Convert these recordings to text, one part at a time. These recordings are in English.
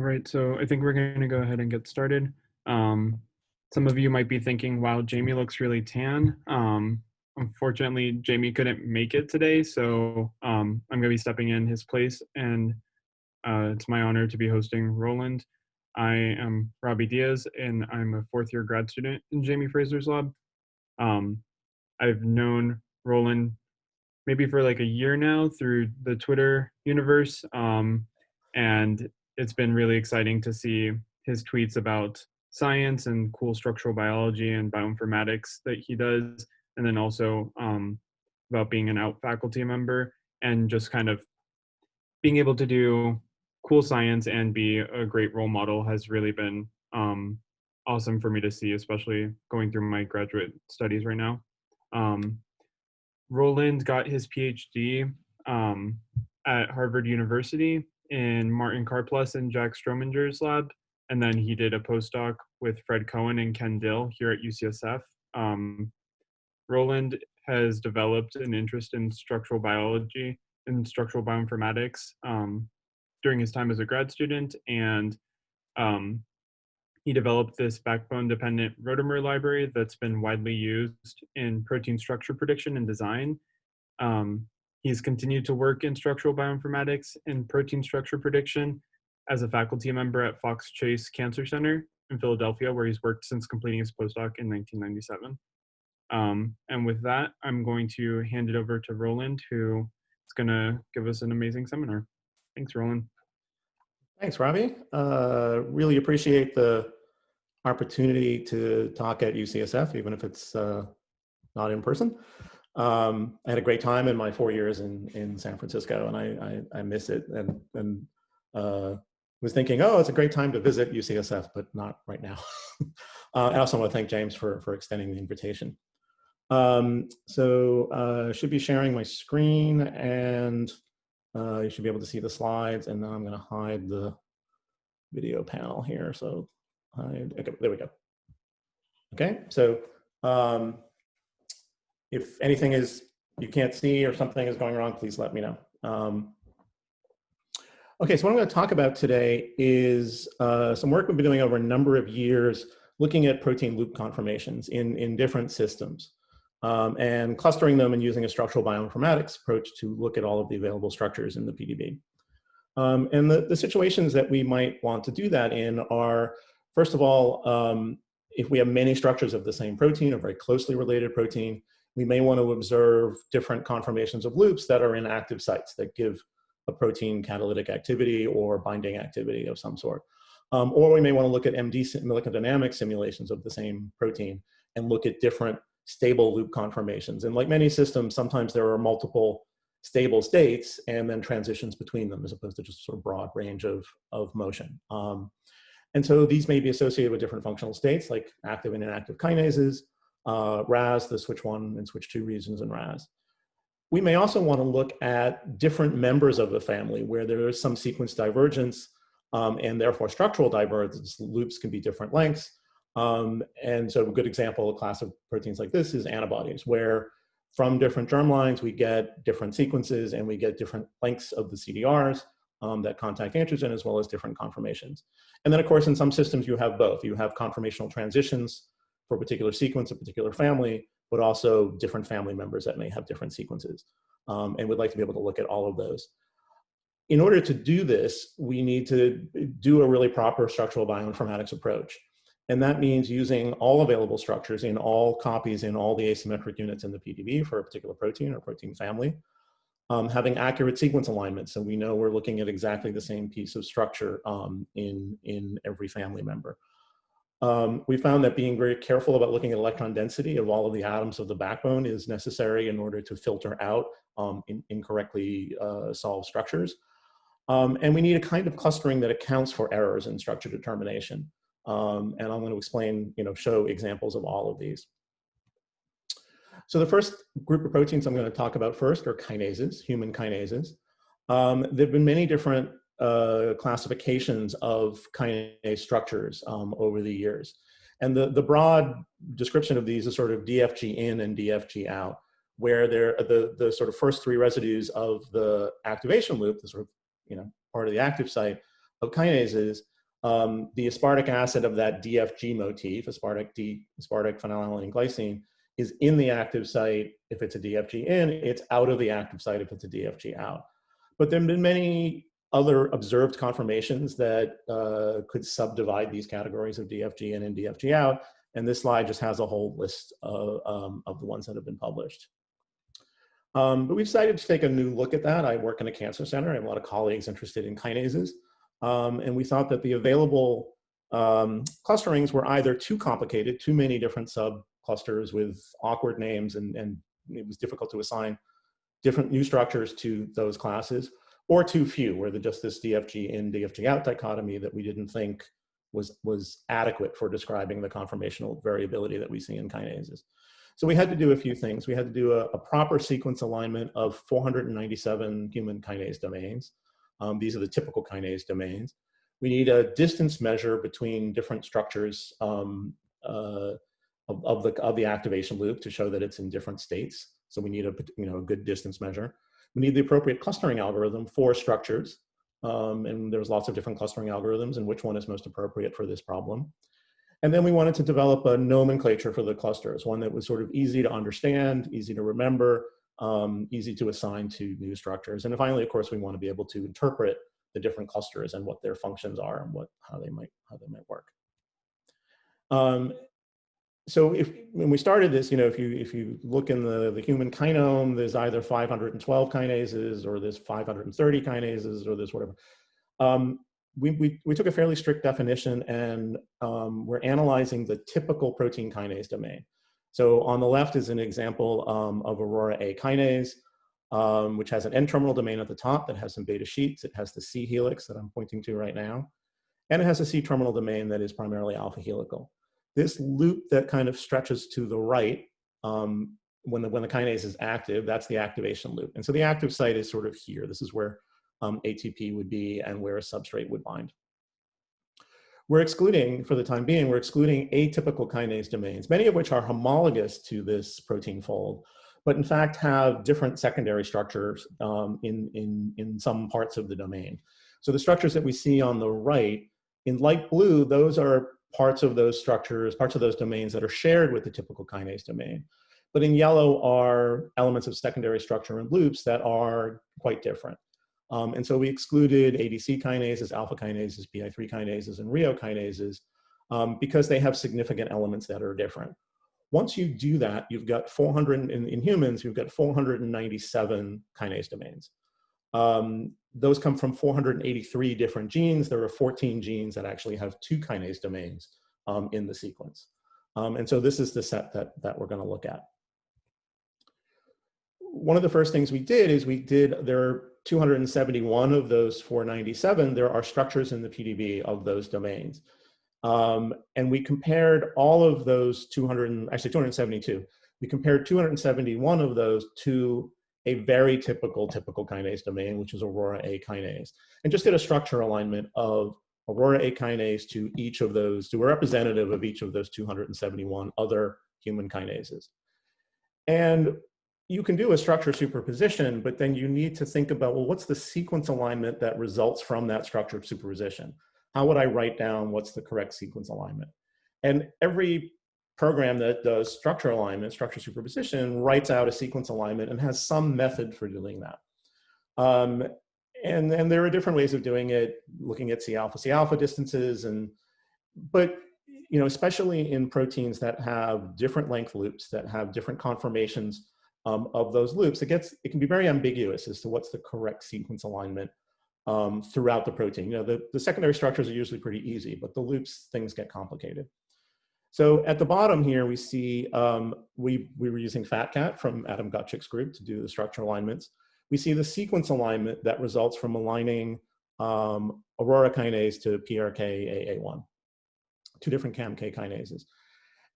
right, so I think we're going to go ahead and get started. Um, some of you might be thinking, wow, Jamie looks really tan. Unfortunately, Jamie couldn't make it today, so I'm going to be stepping in his place, and it's my honor to be hosting Roland. I am Robbie Diaz, and I'm a fourth-year grad student in Jamie Fraser's lab. I've known Roland maybe for like a year now through the Twitter universe. And it's been really exciting to see his tweets about science and cool structural biology and bioinformatics that he does. And then also about being an out faculty member and just kind of being able to do cool science and be a great role model has really been awesome for me to see, especially going through my graduate studies right now. Roland got his PhD at Harvard University in Martin Karplus and Jack Strominger's lab. And then he did a postdoc with Fred Cohen and Ken Dill here at UCSF. Roland has developed an interest in structural biology and structural bioinformatics during his time as a grad student. And he developed this backbone-dependent rotamer library that's been widely used in protein structure prediction and design. He's continued to work in structural bioinformatics and protein structure prediction as a faculty member at Fox Chase Cancer Center in Philadelphia, where he's worked since completing his postdoc in 1997. And with that, I'm going to hand it over to Roland, who is going to give us an amazing seminar. Thanks, Roland. Thanks, Robbie. Really appreciate the opportunity to talk at UCSF, even if it's not in person. I had a great time in my 4 years in San Francisco, and I miss it. And was thinking, oh, it's a great time to visit UCSF, but not right now. I also want to thank James for extending the invitation. So should be sharing my screen, and you should be able to see the slides. And now I'm going to hide the video panel here. So okay, there we go. Okay, so if anything is you can't see or something is going wrong, please let me know. Okay, so what I'm going to talk about today is some work we've been doing over a number of years looking at protein loop conformations in different systems and clustering them and using a structural bioinformatics approach to look at all of the available structures in the PDB. And the situations that we might want to do that in are, first of all, if we have many structures of the same protein, a very closely related protein, we may want to observe different conformations of loops that are in active sites that give a protein catalytic activity or binding activity of some sort. Or we may want to look at MD molecular dynamics simulations of the same protein and look at different stable loop conformations. And like many systems, sometimes there are multiple stable states and then transitions between them as opposed to just sort of broad range of motion. And so these may be associated with different functional states like active and inactive kinases, RAS, the switch 1 and switch 2 regions in RAS. We may also want to look at different members of the family where there is some sequence divergence and therefore structural divergence. Loops can be different lengths. And so a good example, a class of proteins like this is antibodies, where from different germlines, we get different sequences and we get different lengths of the CDRs that contact antigen as well as different conformations. And then of course, in some systems, you have both. You have conformational transitions for a particular sequence, a particular family, but also different family members that may have different sequences. And we'd like to be able to look at all of those. In order to do this, we need to do a really proper structural bioinformatics approach. And that means using all available structures in all copies in all the asymmetric units in the PDB for a particular protein or protein family, having accurate sequence alignment. So we know we're looking at exactly the same piece of structure in every family member. We found that being very careful about looking at electron density of all of the atoms of the backbone is necessary in order to filter out incorrectly solved structures. And we need a kind of clustering that accounts for errors in structure determination. And I'm going to explain, show examples of all of these. So the first group of proteins I'm going to talk about first are kinases, human kinases. There have been many different classifications of kinase structures over the years. And the broad description of these is sort of DFG in and DFG out, where they're the sort of first three residues of the activation loop, the sort of, part of the active site of kinases the aspartic acid of that DFG motif, aspartic phenylalanine glycine, is in the active site if it's a DFG in, it's out of the active site if it's a DFG out. But there have been many other observed conformations that could subdivide these categories of DFG in and DFG out, and this slide just has a whole list of the ones that have been published. But we decided to take a new look at that. I work in a cancer center. I have a lot of colleagues interested in kinases. And we thought that the available clusterings were either too complicated, too many different subclusters with awkward names, and it was difficult to assign different new structures to those classes, or too few, where just this DFG in, DFG out dichotomy that we didn't think was adequate for describing the conformational variability that we see in kinases. So we had to do a few things. We had to do a proper sequence alignment of 497 human kinase domains. These are the typical kinase domains. We need a distance measure between different structures of the activation loop to show that it's in different states. So we need a good distance measure. We need the appropriate clustering algorithm for structures. And there's lots of different clustering algorithms and which one is most appropriate for this problem. And then we wanted to develop a nomenclature for the clusters, one that was sort of easy to understand, easy to remember, easy to assign to new structures. And finally, of course, we want to be able to interpret the different clusters and what their functions are and how they might work. So when we started this, if you look in the human kinome, there's either 512 kinases or there's 530 kinases or there's whatever. We took a fairly strict definition, and we're analyzing the typical protein kinase domain. So on the left is an example of Aurora A kinase, which has an N-terminal domain at the top that has some beta sheets. It has the C helix that I'm pointing to right now. And it has a C-terminal domain that is primarily alpha helical. This loop that kind of stretches to the right, when the kinase is active, that's the activation loop. And so the active site is sort of here. This is where ATP would be and where a substrate would bind. We're excluding, for the time being, we're excluding atypical kinase domains, many of which are homologous to this protein fold, but in fact have different secondary structures in some parts of the domain. So the structures that we see on the right, in light blue, those are parts of those structures, parts of those domains that are shared with the typical kinase domain. But in yellow are elements of secondary structure and loops that are quite different. And so we excluded ADC kinases, alpha kinases, PI3 kinases, and Rio kinases because they have significant elements that are different. Once you do that, you've got 400, in humans, you've got 497 kinase domains. Those come from 483 different genes. There are 14 genes that actually have 2 kinase domains in the sequence. And so this is the set that we're going to look at. One of the first things we did is there are 271 of those 497, there are structures in the PDB of those domains. And we compared all of those 272. We compared 271 of those to a very typical kinase domain, which is Aurora A kinase, and just did a structure alignment of Aurora A kinase to each of those, to a representative of each of those 271 other human kinases. And you can do a structure superposition, but then you need to think about, well, what's the sequence alignment that results from that structure superposition? How would I write down what's the correct sequence alignment? And every program that does structure alignment, structure superposition, writes out a sequence alignment and has some method for doing that. And there are different ways of doing it, looking at C alpha distances, but especially in proteins that have different length loops, that have different conformations of those loops, it can be very ambiguous as to what's the correct sequence alignment throughout the protein. The secondary structures are usually pretty easy, but the loops, things get complicated. So at the bottom here, we see we were using FATCAT from Adam Gutchick's group to do the structure alignments. We see the sequence alignment that results from aligning Aurora kinase to PRK-AA1, 2 different CAM-K kinases.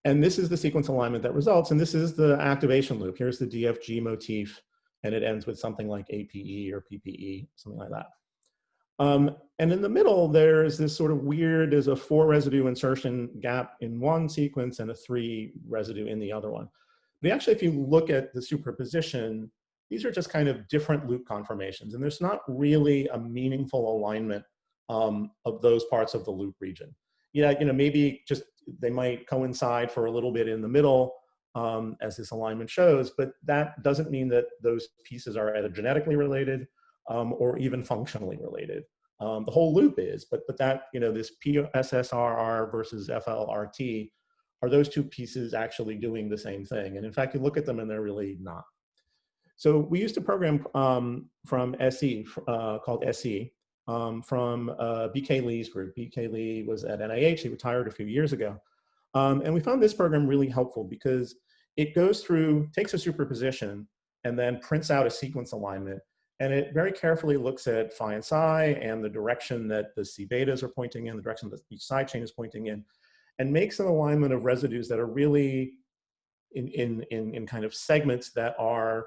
And this is the sequence alignment that results, and this is the activation loop. Here's the DFG motif, and it ends with something like APE or PPE, something like that. And in the middle, there's this sort of weird, there's a 4 residue insertion gap in one sequence and a 3 residue in the other one. But actually, if you look at the superposition, these are just kind of different loop conformations, and there's not really a meaningful alignment of those parts of the loop region. Yeah, maybe just they might coincide for a little bit in the middle, as this alignment shows, but that doesn't mean that those pieces are either genetically related or even functionally related. The whole loop is, but that, this PSSRR versus FLRT, are those two pieces actually doing the same thing? And in fact, you look at them and they're really not. So we used a program from SE, called SE, from B.K. Lee's group. B.K. Lee was at NIH, he retired a few years ago. And we found this program really helpful because it goes through, takes a superposition, and then prints out a sequence alignment. And it very carefully looks at phi and psi and the direction that the C betas are pointing in, the direction that each side chain is pointing in, and makes an alignment of residues that are really in kind of segments that are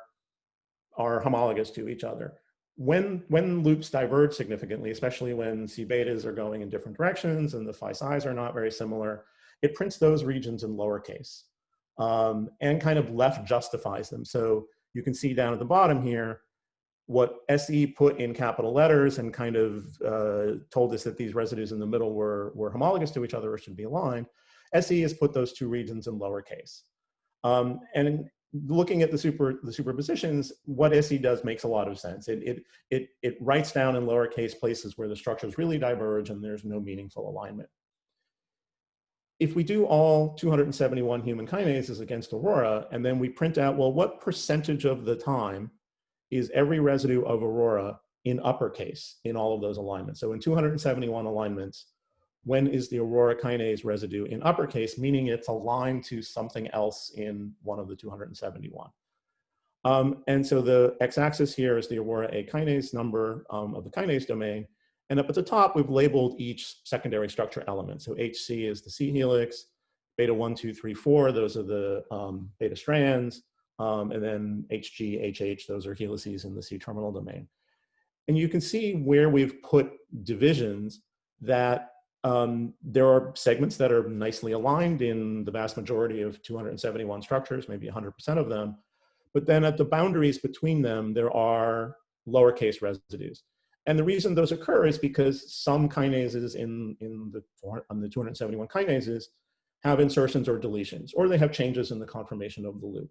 homologous to each other. When loops diverge significantly, especially when C betas are going in different directions and the phi psi's are not very similar, it prints those regions in lowercase and kind of left justifies them. So you can see down at the bottom here, what SE put in capital letters and kind of told us that these residues in the middle were homologous to each other or should be aligned. SE has put those two regions in lowercase. And looking at the superpositions, what SE does makes a lot of sense. It writes down in lowercase places where the structures really diverge and there's no meaningful alignment. If we do all 271 human kinases against Aurora, and then we print out, well, what percentage of the time is every residue of Aurora in uppercase in all of those alignments? So in 271 alignments, when is the Aurora kinase residue in uppercase, meaning it's aligned to something else in one of the 271. And so the x-axis here is the Aurora A kinase number of the kinase domain. And up at the top, we've labeled each secondary structure element. So HC is the C helix, beta 1, 2, 3, 4, those are the beta strands, and then HG, HH, those are helices in the C terminal domain. And you can see where we've put divisions that there are segments that are nicely aligned in the vast majority of 271 structures, maybe 100% of them. But then at the boundaries between them, there are lowercase residues. And the reason those occur is because some kinases in the 271 kinases have insertions or deletions, or they have changes in the conformation of the loop.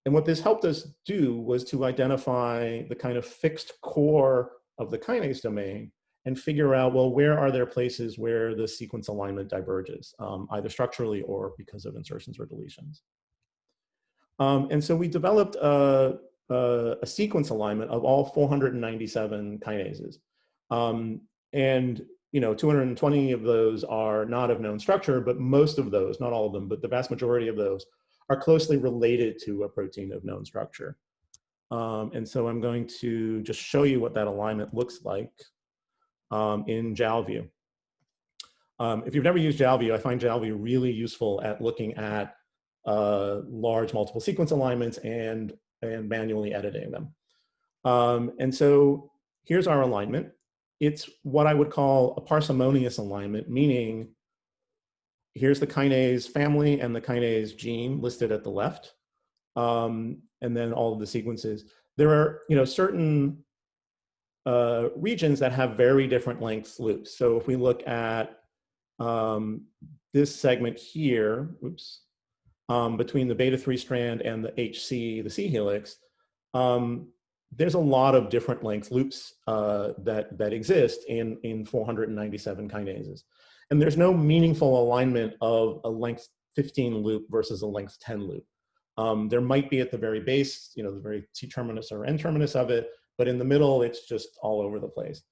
And what this helped us do was to identify the kind of fixed core of the kinase domain and figure out, well, where are there places where the sequence alignment diverges, either structurally or because of insertions or deletions. And so we developed a sequence alignment of all 497 kinases. And 220 of those are not of known structure, but most of those, not all of them, but the vast majority of those are closely related to a protein of known structure. And so I'm going to just show you what that alignment looks like in JALView. If you've never used JALView, I find JALView really useful at looking at large multiple sequence alignments and manually editing them. And so here's our alignment. It's what I would call a parsimonious alignment, meaning here's the kinase family and the kinase gene listed at the left, and then all of the sequences. There are certain regions that have very different length loops. So if we look at this segment here, oops, between the beta 3 strand and the HC, the C helix, there's a lot of different length loops that exist in 497 kinases. And there's no meaningful alignment of a length 15 loop versus a length 10 loop. There might be at the very base, the very C terminus or N terminus of it, but in the middle, it's just all over the place.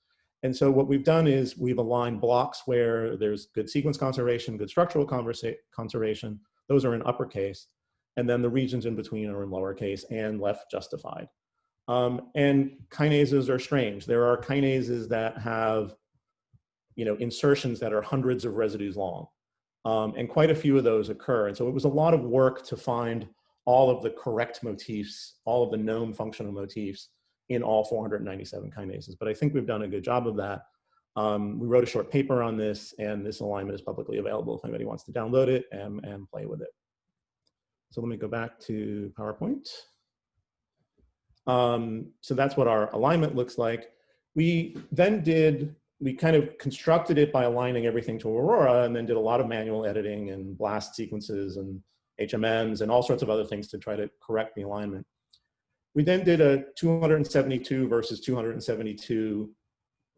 And so what we've done is we've aligned blocks where there's good sequence conservation, good structural conservation. Those are in uppercase. And then the regions in between are in lowercase and left justified. And kinases are strange. There are kinases that have insertions that are hundreds of residues long. And quite a few of those occur. And so it was a lot of work to find all of the correct motifs, all of the known functional motifs in all 497 kinases. But I think we've done a good job of that. We wrote a short paper on this, and this alignment is publicly available if anybody wants to download it and play with it. So let me go back to PowerPoint. So that's what our alignment looks like. We then did we kind of constructed it by aligning everything to Aurora, and then did a lot of manual editing and blast sequences and HMMs and all sorts of other things to try to correct the alignment. We then did a 272 versus 272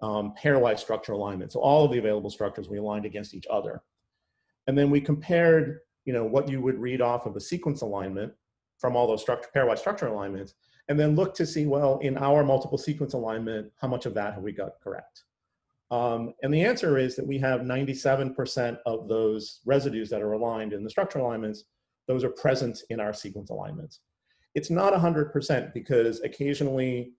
pairwise structure alignment. So all of the available structures we aligned against each other. And then we compared, what you would read off of a sequence alignment from all those pairwise structure alignments, and then look to see, well, in our multiple sequence alignment, how much of that have we got correct? And the answer is that we have 97% of those residues that are aligned in the structure alignments, those are present in our sequence alignments. It's not 100% because occasionally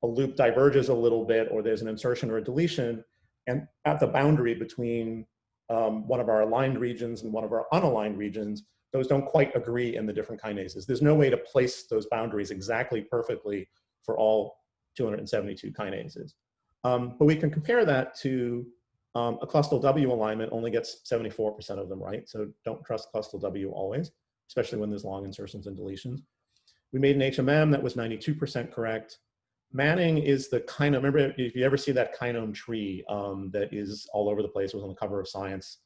a loop diverges a little bit, or there's an insertion or a deletion, and at the boundary between one of our aligned regions and one of our unaligned regions, those don't quite agree in the different kinases. There's no way to place those boundaries exactly perfectly for all 272 kinases. But we can compare that to a clustal W alignment only gets 74% of them right. So don't trust clustal W always, especially when there's long insertions and deletions. We made an HMM that was 92% correct. Manning is the kinome. Remember, if you ever see that kinome tree that is all over the place, it was on the cover of Science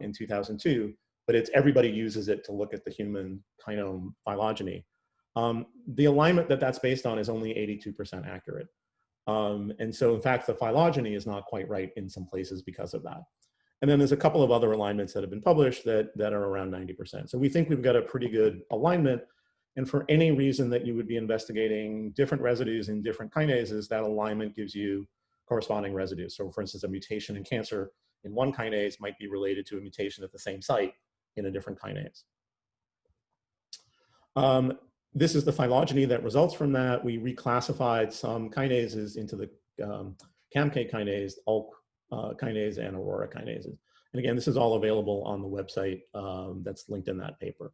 in 2002, but everybody uses it to look at the human kinome phylogeny. The alignment that's based on is only 82% accurate. And so in fact, the phylogeny is not quite right in some places because of that. And then there's a couple of other alignments that have been published that are around 90%. So we think we've got a pretty good alignment. And for any reason that you would be investigating different residues in different kinases, that alignment gives you corresponding residues. So for instance, a mutation in cancer in one kinase might be related to a mutation at the same site in a different kinase. This is the phylogeny that results from that. We reclassified some kinases into the CAMK kinase, ULK kinase, and Aurora kinases. And again, this is all available on the website that's linked in that paper.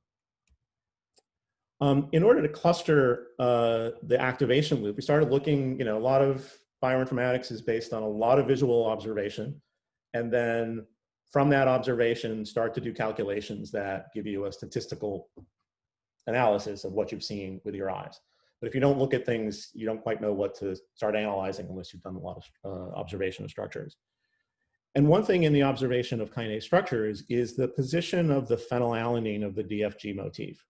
In order to cluster the activation loop, we started looking, a lot of bioinformatics is based on a lot of visual observation. And then from that observation, start to do calculations that give you a statistical analysis of what you've seen with your eyes. But if you don't look at things, you don't quite know what to start analyzing unless you've done a lot of observation of structures. And one thing in the observation of kinase structures is the position of the phenylalanine of the DFG motif.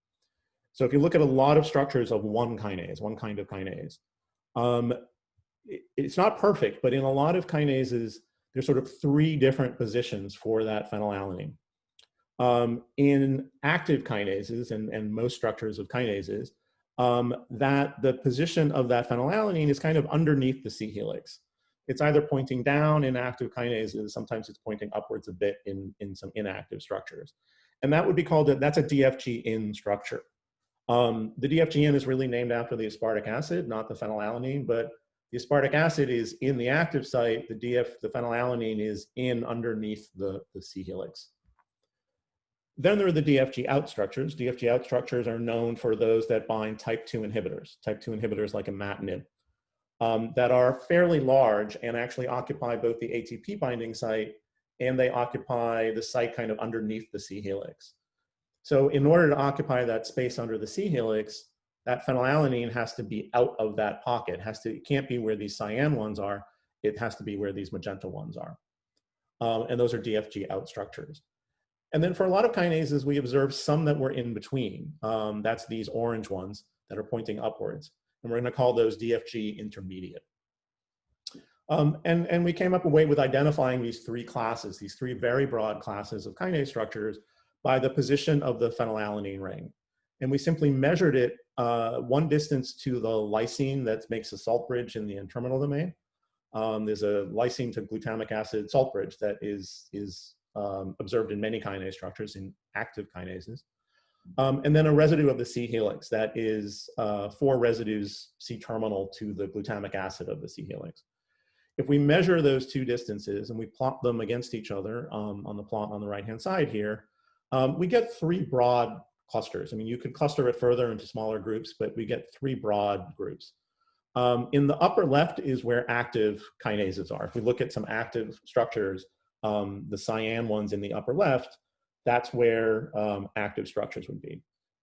So if you look at a lot of structures of one kinase, one kind of kinase, it's not perfect, but in a lot of kinases, there's sort of three different positions for that phenylalanine. In active kinases and most structures of kinases, that the position of that phenylalanine is kind of underneath the C helix. It's either pointing down in active kinases, sometimes it's pointing upwards a bit in some inactive structures. And that would be called, that's a DFG-in structure. The DFG-in is really named after the aspartic acid, not the phenylalanine, but the aspartic acid is in the active site, the phenylalanine is in underneath the C helix. Then there are the DFG out structures. DFG out structures are known for those that bind type 2 inhibitors like imatinib, that are fairly large and actually occupy both the ATP binding site and they occupy the site kind of underneath the C helix. So in order to occupy that space under the C helix, that phenylalanine has to be out of that pocket. It can't be where these cyan ones are. It has to be where these magenta ones are. And those are DFG out structures. And then for a lot of kinases, we observed some that were in between. That's these orange ones that are pointing upwards. And we're going to call those DFG intermediate. And we came up with identifying these three classes, these three very broad classes of kinase structures by the position of the phenylalanine ring. And we simply measured it one distance to the lysine that makes a salt bridge in the N-terminal domain. There's a lysine to glutamic acid salt bridge that is observed in many kinase structures in active kinases. And then a residue of the C helix that is 4 residues C-terminal to the glutamic acid of the C helix. If we measure those two distances and we plot them against each other on the plot on the right-hand side here, we get 3 broad clusters. I mean, you could cluster it further into smaller groups, but we get 3 broad groups. In the upper left is where active kinases are. If we look at some active structures, the cyan ones in the upper left, that's where active structures would be.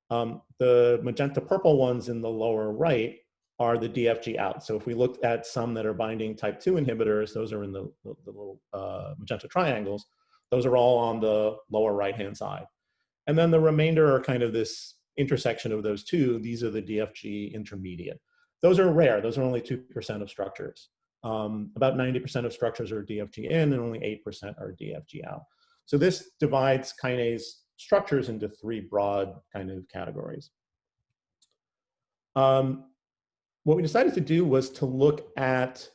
The magenta purple ones in the lower right are the DFG out. So if we looked at some that are binding type 2 inhibitors, those are in the little magenta triangles. Those are all on the lower right-hand side. And then the remainder are kind of this intersection of those two. These are the DFG intermediate. Those are rare. Those are only 2% of structures. About 90% of structures are DFG in and only 8% are DFG out. So this divides kinase structures into 3 broad kind of categories. What we decided to do was to look at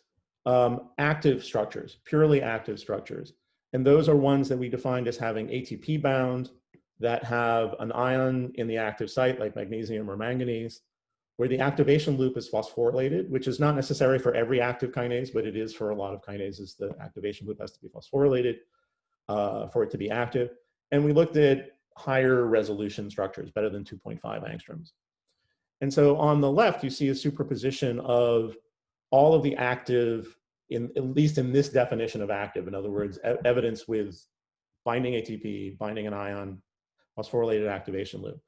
active structures, purely active structures. And those are ones that we defined as having ATP bound, that have an ion in the active site, like magnesium or manganese, where the activation loop is phosphorylated, which is not necessary for every active kinase, but it is for a lot of kinases. The activation loop has to be phosphorylated for it to be active. And we looked at higher resolution structures, better than 2.5 angstroms. And so on the left, you see a superposition of all of the active, at least in this definition of active, in other words, evidence with binding ATP, binding an ion, phosphorylated activation loop.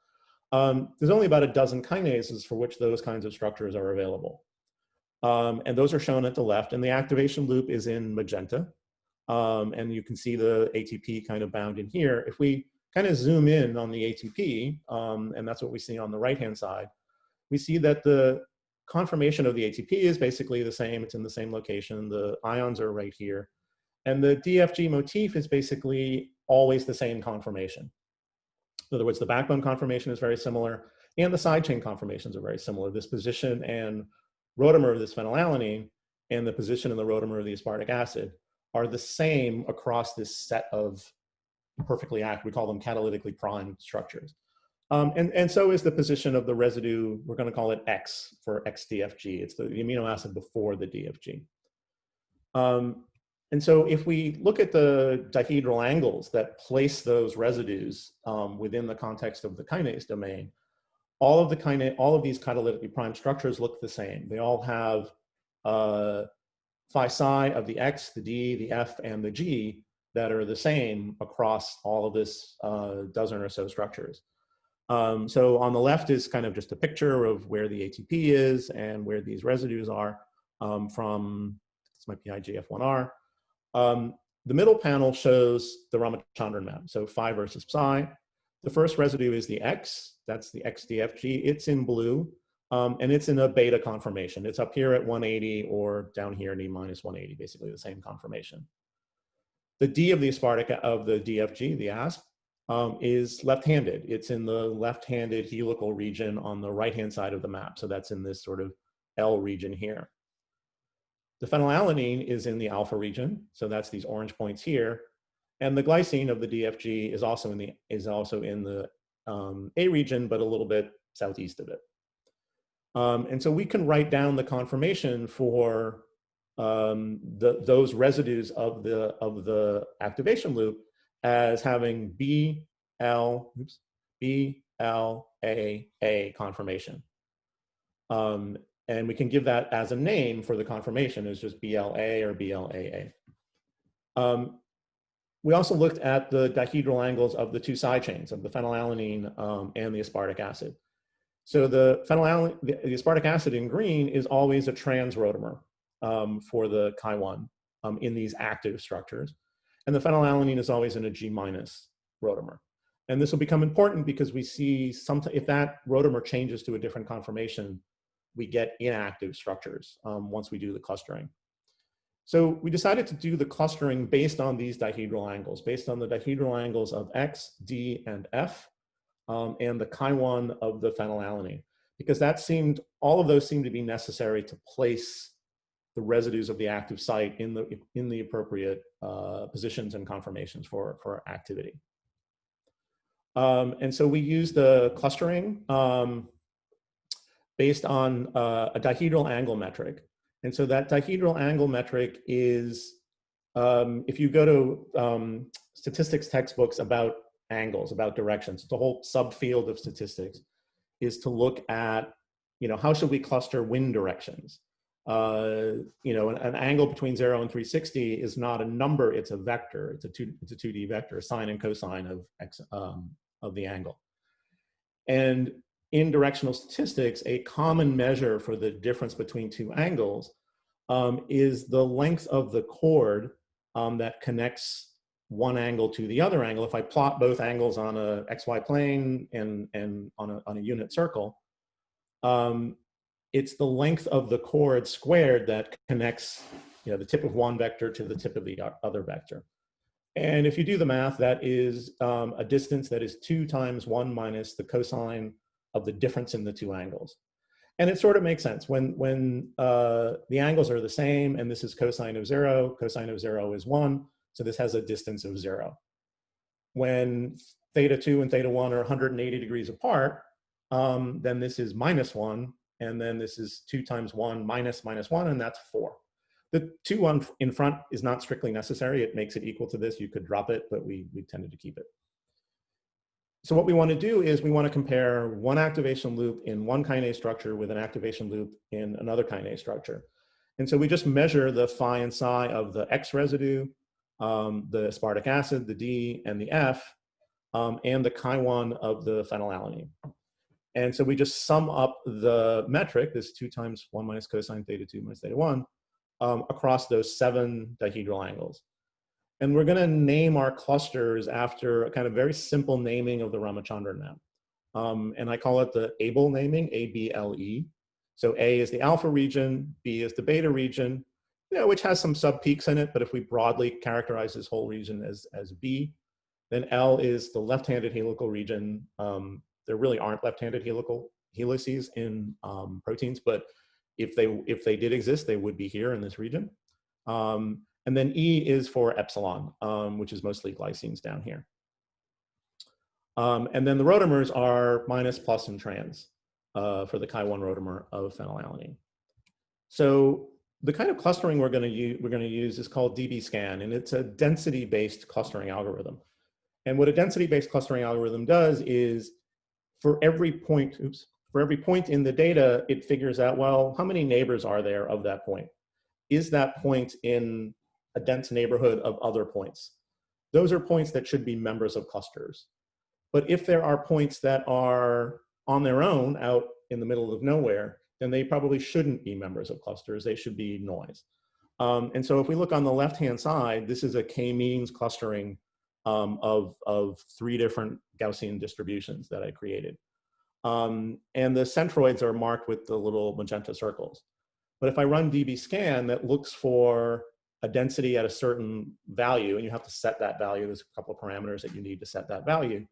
There's only about a dozen kinases for which those kinds of structures are available. And those are shown at the left, and the activation loop is in magenta. And you can see the ATP kind of bound in here. If we kind of zoom in on the ATP, and that's what we see on the right-hand side, we see that the conformation of the ATP is basically the same. It's in the same location. The ions are right here. And the DFG motif is basically always the same conformation. In other words, the backbone conformation is very similar, and the side chain conformations are very similar. This position and rotamer of this phenylalanine and the position and the rotamer of the aspartic acid are the same across this set of perfectly active, we call them catalytically primed structures. And so is the position of the residue, we're going to call it X for X-DFG. It's the amino acid before the DFG. And so if we look at the dihedral angles that place those residues within the context of the kinase domain, all of these catalytically primed structures look the same. They all have phi psi of the X, the D, the F, and the G that are the same across all of this dozen or so structures. So on the left is kind of just a picture of where the ATP is and where these residues are from, this might be IGF-1R. The middle panel shows the Ramachandran map, so phi versus psi. The first residue is the X, that's the X-DFG. It's in blue, and it's in a beta conformation. It's up here at 180 or down here at E-180, basically the same conformation. The D of the aspartic of the DFG, the ASP, is left-handed. It's in the left-handed helical region on the right-hand side of the map. So that's in this sort of L region here. The phenylalanine is in the alpha region. So that's these orange points here. And the glycine of the DFG is also in the A region, but a little bit southeast of it. And so we can write down the conformation for those residues of the activation loop as having BLAA conformation. And we can give that as a name for the conformation as just BLA or BLAA. We also looked at the dihedral angles of the two side chains of the phenylalanine and the aspartic acid. So the aspartic acid in green is always a trans rotamer for the Chi1 in these active structures. And the phenylalanine is always in a G- rotamer. And this will become important because we see if that rotamer changes to a different conformation, we get inactive structures once we do the clustering. So we decided to do the clustering based on these dihedral angles, based on the dihedral angles of X, D, and F, and the Chi1 of the phenylalanine, because all of those seemed to be necessary to place the residues of the active site in the appropriate positions and conformations for activity. And so we used the clustering based on a dihedral angle metric. And so that dihedral angle metric is, if you go to statistics textbooks about angles, about directions, the whole subfield of statistics is to look at, how should we cluster wind directions? An angle between 0 and 360 is not a number, it's a vector. It's a 2D vector, sine and cosine of x of the angle. And in directional statistics, a common measure for the difference between two angles is the length of the chord that connects one angle to the other angle. If I plot both angles on a XY plane and on a unit circle, it's the length of the chord squared that connects, you know, the tip of one vector to the tip of the other vector. And if you do the math, that is a distance that is 2 times 1 minus the cosine of the difference in the two angles. And it sort of makes sense. When the angles are the same, and this is cosine of 0 is 1, so this has a distance of 0. When theta 2 and theta 1 are 180 degrees apart, then this is -1, and then this is 2 times 1 minus 1, and that's 4. The 2 in front is not strictly necessary. It makes it equal to this. You could drop it, but we tended to keep it. So what we want to do is we want to compare one activation loop in one kinase structure with an activation loop in another kinase structure. And so we just measure the phi and psi of the X residue, the aspartic acid, the D and the F, and the chi1 of the phenylalanine. And so we just sum up the metric, this 2 times 1 minus cosine theta 2 minus theta 1, across those 7 dihedral angles. And we're going to name our clusters after a kind of very simple naming of the Ramachandran map. And I call it the Able naming, A-B-L-E. So A is the alpha region, B is the beta region, you know, which has some subpeaks in it, but if we broadly characterize this whole region as B, then L is the left-handed helical region. There really aren't left-handed helices in proteins, but if they did exist, they would be here in this region. And then E is for epsilon, which is mostly glycines down here. And then the rotamers are minus, plus, and trans for the chi1 rotamer of phenylalanine. So the kind of clustering we're going to use is called DBSCAN, and it's a density-based clustering algorithm. And what a density-based clustering algorithm does is for every point in the data, it figures out, well, how many neighbors are there of that point? Is that point in a dense neighborhood of other points? Those are points that should be members of clusters. But if there are points that are on their own out in the middle of nowhere, then they probably shouldn't be members of clusters. They should be noise. And so if we look on the left-hand side, this is a k-means clustering of 3 different Gaussian distributions that I created. And the centroids are marked with the little magenta circles. But if I run DBSCAN that looks for a density at a certain value, and you have to set that value, there's a couple of parameters that you need to set that value.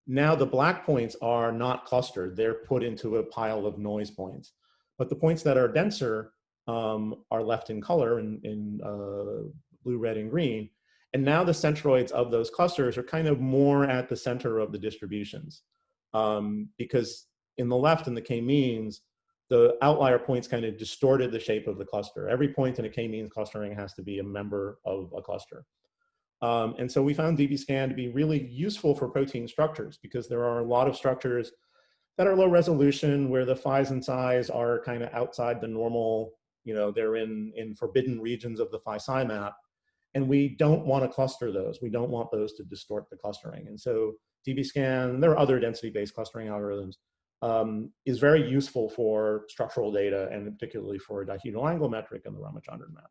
Now the black points are not clustered. They're put into a pile of noise points. But the points that are denser are left in color in blue, red, and green. And now the centroids of those clusters are kind of more at the center of the distributions. Because in the left in the k-means, the outlier points kind of distorted the shape of the cluster. Every point in a k-means clustering has to be a member of a cluster. And so we found DBSCAN to be really useful for protein structures because there are a lot of structures that are low resolution where the phis and psis are kind of outside the normal, you know, they're in forbidden regions of the phi-psi map. And we don't want to cluster those. We don't want those to distort the clustering. And so DBSCAN, there are other density-based clustering algorithms, is very useful for structural data and particularly for a dihedral angle metric in the Ramachandran map.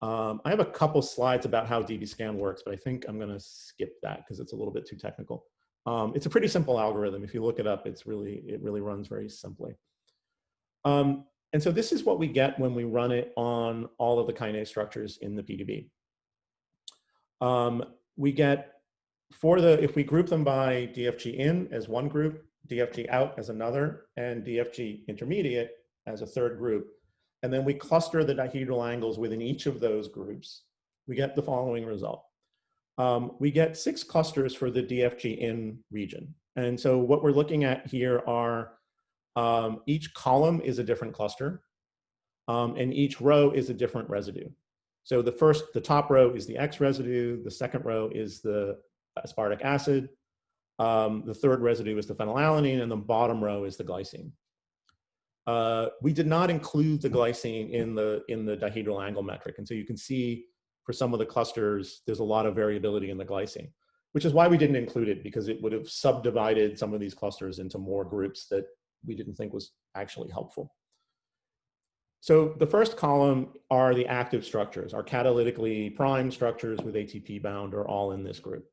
I have a couple slides about how DBSCAN works, but I think I'm going to skip that because it's a little bit too technical. It's a pretty simple algorithm. If you look it up, it really runs very simply. And so this is what we get when we run it on all of the kinase structures in the PDB. We get, if we group them by DFG in as one group, DFG out as another, and DFG intermediate as a third group, and then we cluster the dihedral angles within each of those groups, we get the following result. We get 6 clusters for the DFG in region. And so what we're looking at here are each column is a different cluster, and each row is a different residue. So the top row is the X residue, the second row is the aspartic acid, the third residue is the phenylalanine, and the bottom row is the glycine. We did not include the glycine in the dihedral angle metric, and so you can see for some of the clusters, there's a lot of variability in the glycine. which is why we didn't include it, because it would have subdivided some of these clusters into more groups that we didn't think was actually helpful. So the first column are the active structures. Our catalytically primed structures with ATP bound are all in this group.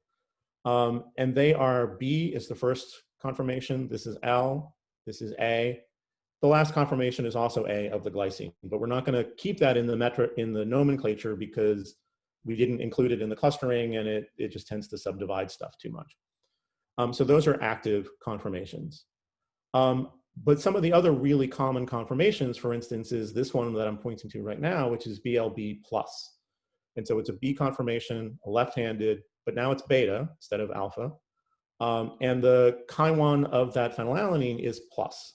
And they are B is the first conformation. This is L. This is A. The last conformation is also A of the glycine, but we're not going to keep that in the nomenclature because we didn't include it in the clustering, and it just tends to subdivide stuff too much. So those are active conformations. But some of the other really common conformations, for instance, is this one that I'm pointing to right now, which is BLB+. And so it's a B conformation, a left-handed, but now it's beta instead of alpha. And the chi-1 of that phenylalanine is plus.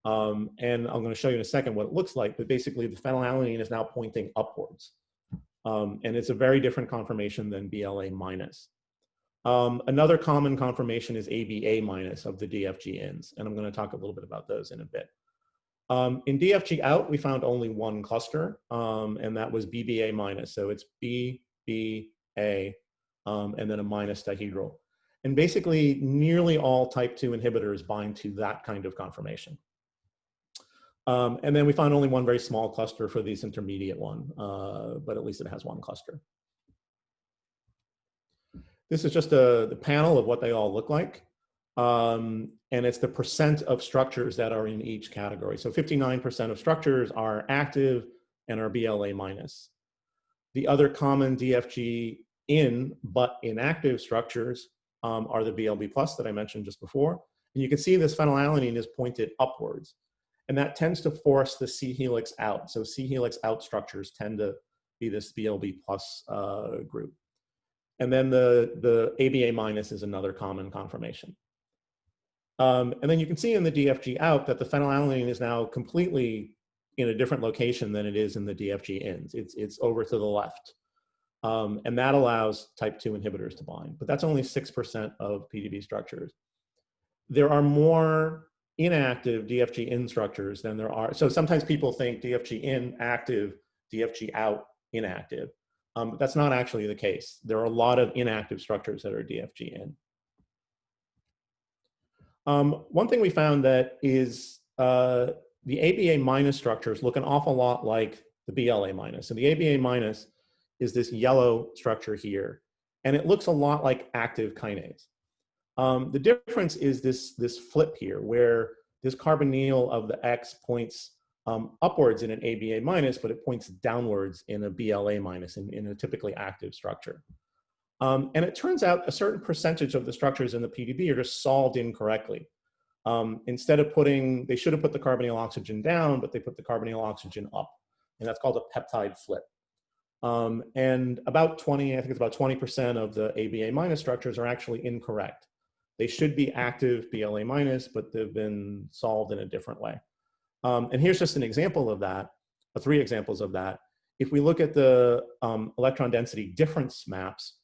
And I'm going to show you in a second what it looks like, but basically the phenylalanine is now pointing upwards. And it's a very different conformation than BLA minus. Another common conformation is ABA minus of the DFG ins, and I'm going to talk a little bit about those in a bit. In DFG out, we found only one cluster, and that was BBA minus. So it's B, B, A, and then a minus dihedral. And basically, nearly all type 2 inhibitors bind to that kind of conformation. And then we found only one very small cluster for this intermediate one, but at least it has one cluster. This is just the panel of what they all look like. And it's the percent of structures that are in each category. So 59% of structures are active and are BLA minus. The other common DFG in but inactive structures are the BLB plus that I mentioned just before. And you can see this phenylalanine is pointed upwards. And that tends to force the C helix out. So C helix out structures tend to be this BLB plus group. And then the ABA minus is another common conformation. And then you can see in the DFG out that the phenylalanine is now completely in a different location than it is in the DFG ins. It's over to the left. And that allows type 2 inhibitors to bind. But that's only 6% of PDB structures. There are more inactive DFG in structures than there are. So sometimes people think DFG in active, DFG out inactive. But that's not actually the case. There are a lot of inactive structures that are DFG in. One thing we found that is the ABA minus structures look an awful lot like the BLA minus. And the ABA minus is this yellow structure here. And it looks a lot like active kinase. The difference is this flip here, where this carbonyl of the X points upwards in an ABA minus, but it points downwards in a BLA minus in a typically active structure. And it turns out a certain percentage of the structures in the PDB are just solved incorrectly. Instead of they should have put the carbonyl oxygen down, but they put the carbonyl oxygen up. And that's called a peptide flip. And about 20% of the ABA minus structures are actually incorrect. They should be active BLA minus, but they've been solved in a different way. And here's just an example of that, 3 examples of that. If we look at the electron density difference maps,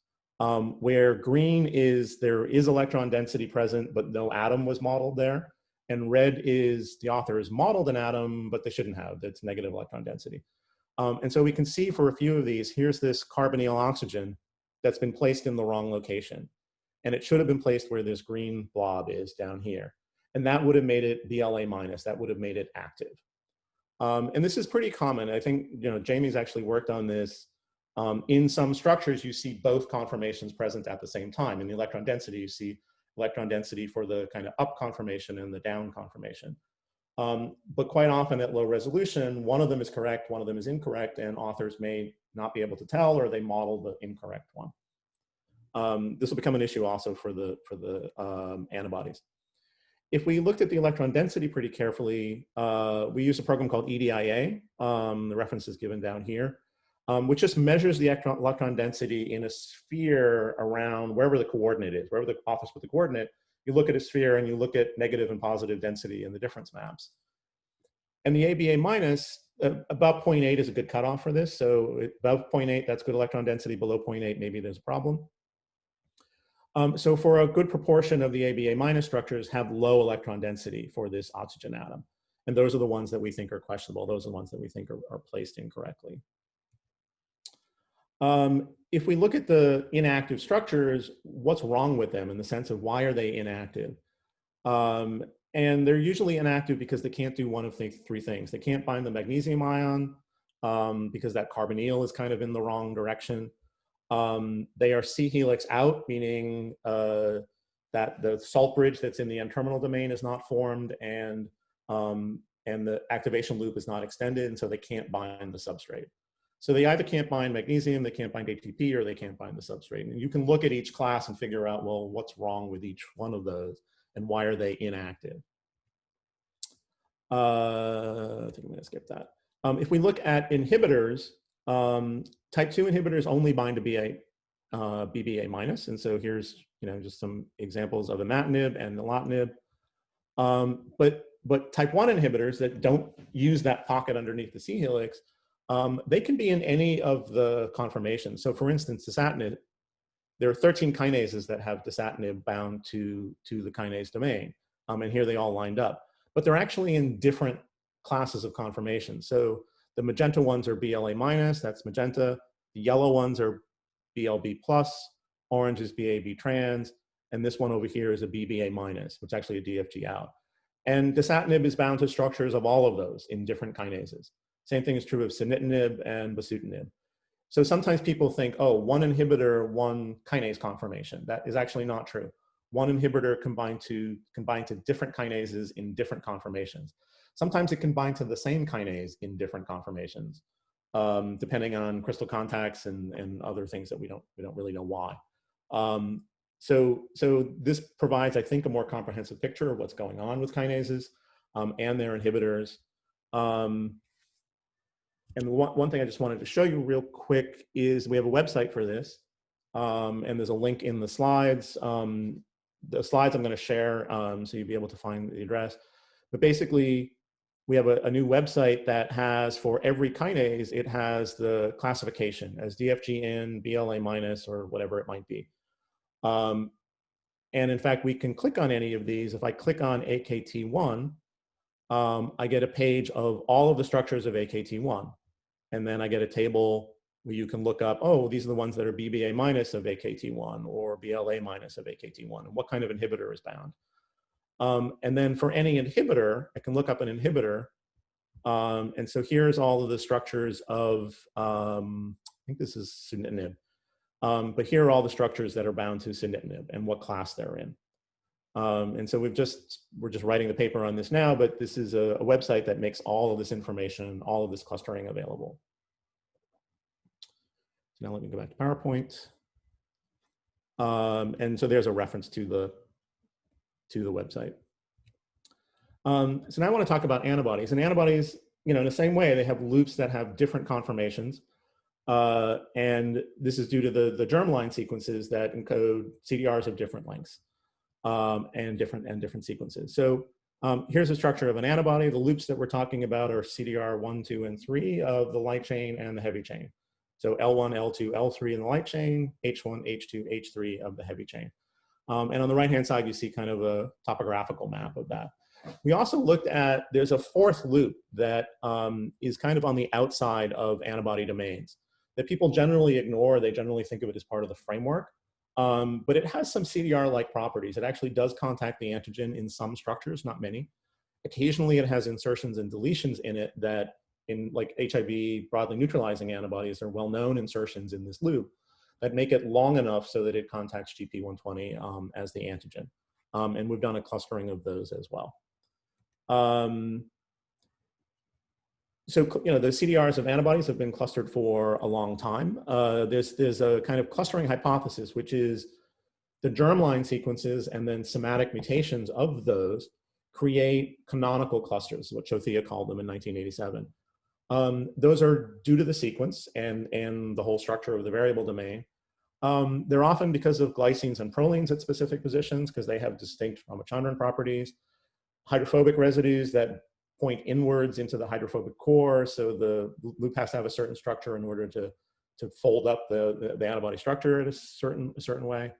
where green is there is electron density present, but no atom was modeled there. And red is the author has modeled an atom, but they shouldn't have. That's negative electron density. And so we can see for a few of these, here's this carbonyl oxygen that's been placed in the wrong location. And it should have been placed where this green blob is down here. And that would have made it BLA minus. That would have made it active. And this is pretty common. I think Jamie's actually worked on this. In some structures, you see both conformations present at the same time. In the electron density, you see electron density for the kind of up conformation and the down conformation. But quite often at low resolution, one of them is correct, one of them is incorrect, and authors may not be able to tell, or they model the incorrect one. This will become an issue also for the antibodies. If we looked at the electron density pretty carefully, we use a program called EDIA. The reference is given down here, which just measures the electron density in a sphere around wherever the coordinate is, wherever the authors put the coordinate. You look at a sphere and you look at negative and positive density in the difference maps. And the ABA minus, about 0.8 is a good cutoff for this. So above 0.8, that's good electron density. Below 0.8, maybe there's a problem. So for a good proportion of the ABA minus structures have low electron density for this oxygen atom. And those are the ones that we think are questionable. Those are the ones that we think are placed incorrectly. If we look at the inactive structures, what's wrong with them in the sense of why are they inactive? And they're usually inactive because they can't do one of three things. They can't bind the magnesium ion because that carbonyl is kind of in the wrong direction. They are C helix out, meaning that the salt bridge that's in the N-terminal domain is not formed, and the activation loop is not extended, and so they can't bind the substrate. So they either can't bind magnesium, they can't bind ATP, or they can't bind the substrate. And you can look at each class and figure out, well, what's wrong with each one of those, and why are they inactive? I think I'm going to skip that. If we look at inhibitors, type 2 inhibitors only bind to BBA minus, and so here's just some examples of imatinib and nilotinib. But type 1 inhibitors that don't use that pocket underneath the C helix, they can be in any of the conformations. So for instance, dasatinib, there are 13 kinases that have dasatinib bound to the kinase domain, and here they all lined up. But they're actually in different classes of conformations. So the magenta ones are BLA minus, that's magenta. The yellow ones are BLB plus, orange is BAB trans, and this one over here is a BBA minus, which is actually a DFG out. And dasatinib is bound to structures of all of those in different kinases. Same thing is true of sunitinib and bosutinib. So sometimes people think, oh, one inhibitor, one kinase conformation. That is actually not true. One inhibitor combined to different kinases in different conformations. Sometimes it can bind to the same kinase in different conformations, depending on crystal contacts and other things that we don't really know why. So this provides, I think, a more comprehensive picture of what's going on with kinases and their inhibitors. And one thing I just wanted to show you real quick is we have a website for this, and there's a link in the slides. The slides I'm going to share, so you'll be able to find the address. But basically, we have a new website that has, for every kinase, it has the classification as DFGN, BLA minus, or whatever it might be. And in fact, we can click on any of these. If I click on AKT1, I get a page of all of the structures of AKT1. And then I get a table where you can look up, oh, these are the ones that are BBA minus of AKT1 or BLA minus of AKT1, and what kind of inhibitor is bound. And then for any inhibitor, I can look up an inhibitor. And so here's all of the structures of, I think this is sunitinib. But here are all the structures that are bound to sunitinib and what class they're in. And so we're just writing the paper on this now, but this is a website that makes all of this information, all of this clustering available. So now let me go back to PowerPoint. And so there's a reference to the website. So now I want to talk about antibodies. And antibodies, in the same way, they have loops that have different conformations. And this is due to the germline sequences that encode CDRs of different lengths. And different sequences. So here's the structure of an antibody. The loops that we're talking about are CDR 1, 2, and 3 of the light chain and the heavy chain. So L1, L2, L3 in the light chain, H1, H2, H3 of the heavy chain. And on the right-hand side, you see kind of a topographical map of that. We also looked at, there's a fourth loop that is kind of on the outside of antibody domains that people generally ignore. They generally think of it as part of the framework. But it has some CDR-like properties. It actually does contact the antigen in some structures, not many. Occasionally, it has insertions and deletions in it that, in like HIV broadly neutralizing antibodies, are well-known insertions in this loop that make it long enough so that it contacts GP120 as the antigen. And we've done a clustering of those as well. So, the CDRs of antibodies have been clustered for a long time. There's a kind of clustering hypothesis, which is the germline sequences and then somatic mutations of those create canonical clusters, what Chothia called them in 1987. Those are due to the sequence and the whole structure of the variable domain. They're often because of glycines and prolines at specific positions, because they have distinct Ramachandran properties. Hydrophobic residues that point inwards into the hydrophobic core, so the loop has to have a certain structure in order to fold up the antibody structure in a certain way.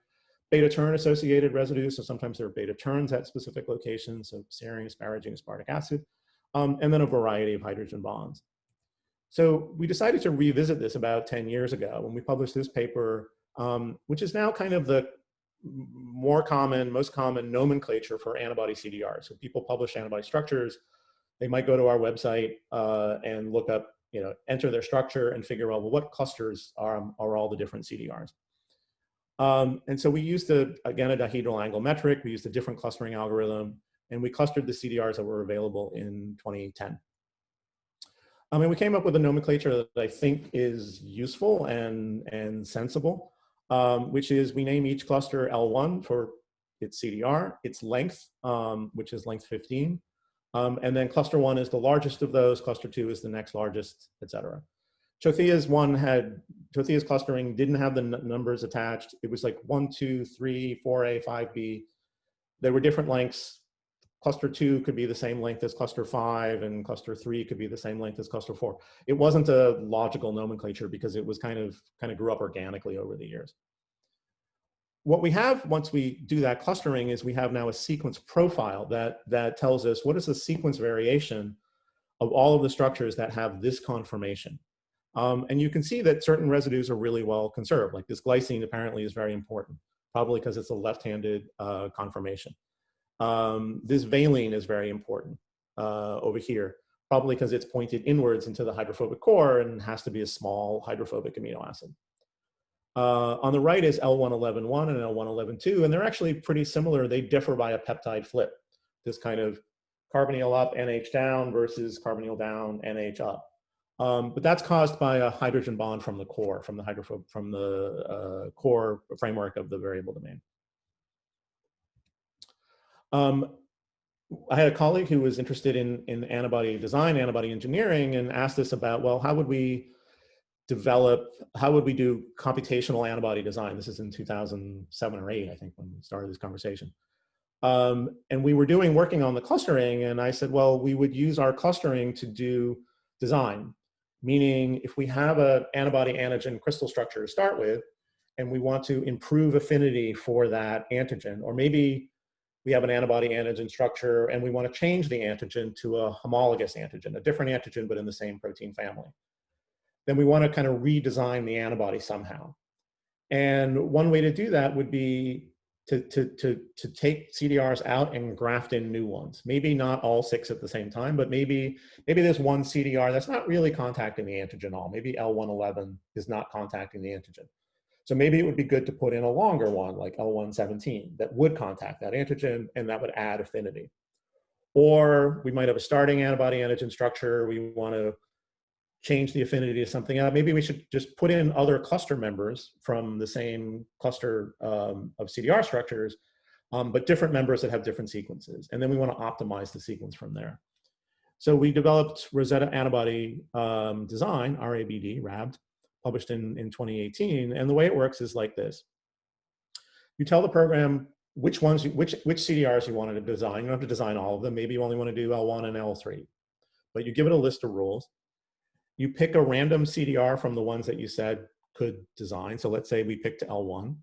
Beta turn associated residues, so sometimes there are beta turns at specific locations, so serine, asparagine, aspartic acid, and then a variety of hydrogen bonds. So we decided to revisit this about 10 years ago when we published this paper, which is now kind of the most common nomenclature for antibody CDRs. So people publish antibody structures. They might go to our website and look up, enter their structure and figure out, well, what clusters are all the different CDRs. And so we used, again, a dihedral angle metric. We used a different clustering algorithm, and we clustered the CDRs that were available in 2010. And we came up with a nomenclature that I think is useful and sensible, which is we name each cluster L1 for its CDR, its length, which is length 15. And then cluster 1 is the largest of those, cluster 2 is the next largest, et cetera. Chothea's clustering didn't have the numbers attached. It was like 1, 2, 3, 4A, 5B. There were different lengths. Cluster 2 could be the same length as cluster 5, and cluster 3 could be the same length as cluster 4. It wasn't a logical nomenclature because it was kind of grew up organically over the years. What we have once we do that clustering is we have now a sequence profile that tells us what is the sequence variation of all of the structures that have this conformation. And you can see that certain residues are really well conserved. Like this glycine apparently is very important, probably because it's a left-handed conformation. This valine is very important over here, probably because it's pointed inwards into the hydrophobic core and has to be a small hydrophobic amino acid. On the right is L111.1 and L111.2, and they're actually pretty similar. They differ by a peptide flip, this kind of carbonyl up, NH down versus carbonyl down, NH up. But that's caused by a hydrogen bond from the core, from the core framework of the variable domain. I had a colleague who was interested in antibody design, antibody engineering, and asked us about, well, how would we do computational antibody design? This is in 2007 or 8, I think, when we started this conversation. And we were working on the clustering, and I said, well, we would use our clustering to do design, meaning if we have an antibody antigen crystal structure to start with, and we want to improve affinity for that antigen, or maybe we have an antibody antigen structure and we want to change the antigen to a homologous antigen, a different antigen, but in the same protein family, then we want to kind of redesign the antibody somehow. And one way to do that would be to take CDRs out and graft in new ones. Maybe not all 6 at the same time, but maybe there's one CDR that's not really contacting the antigen all. Maybe L111 is not contacting the antigen. So maybe it would be good to put in a longer one, like L117, that would contact that antigen, and that would add affinity. Or we might have a starting antibody antigen structure. We want to change the affinity to something else. Maybe we should just put in other cluster members from the same cluster of CDR structures, but different members that have different sequences. And then we want to optimize the sequence from there. So we developed Rosetta AntibodyDesign, RABD, published in 2018. And the way it works is like this. You tell the program which CDRs you wanted to design. You don't have to design all of them. Maybe you only want to do L1 and L3. But you give it a list of rules. You pick a random CDR from the ones that you said could design. So let's say we picked L1.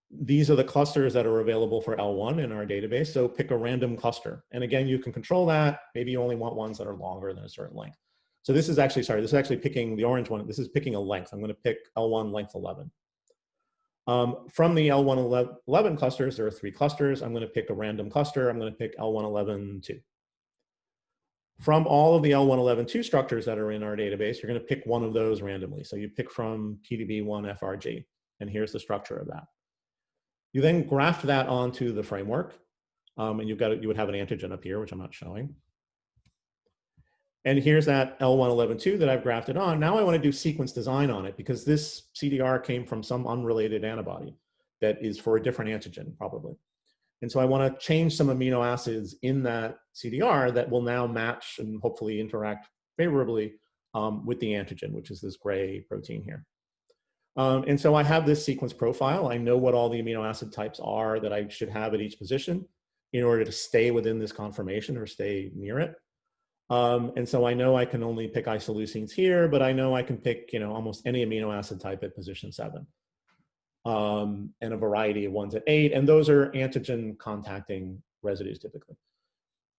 These are the clusters that are available for L1 in our database. So pick a random cluster. And again, you can control that. Maybe you only want ones that are longer than a certain length. So this is actually, sorry, this is actually picking the orange one. This is picking a length. I'm going to pick L1 length 11. From the L111 clusters, there are 3 clusters. I'm going to pick a random cluster. I'm going to pick L111.2. From all of the L111.2 structures that are in our database, you're going to pick one of those randomly. So you pick from PDB1FRG, and here's the structure of that. You then graft that onto the framework, and you would have an antigen up here, which I'm not showing. And here's that L111.2 that I've grafted on. Now I want to do sequence design on it because this CDR came from some unrelated antibody that is for a different antigen, probably. And so I want to change some amino acids in that CDR that will now match and hopefully interact favorably with the antigen, which is this gray protein here. And so I have this sequence profile. I know what all the amino acid types are that I should have at each position in order to stay within this conformation or stay near it. And so I know I can only pick isoleucines here, but I know I can pick, almost any amino acid type at position 7. And a variety of ones at 8. And those are antigen contacting residues typically.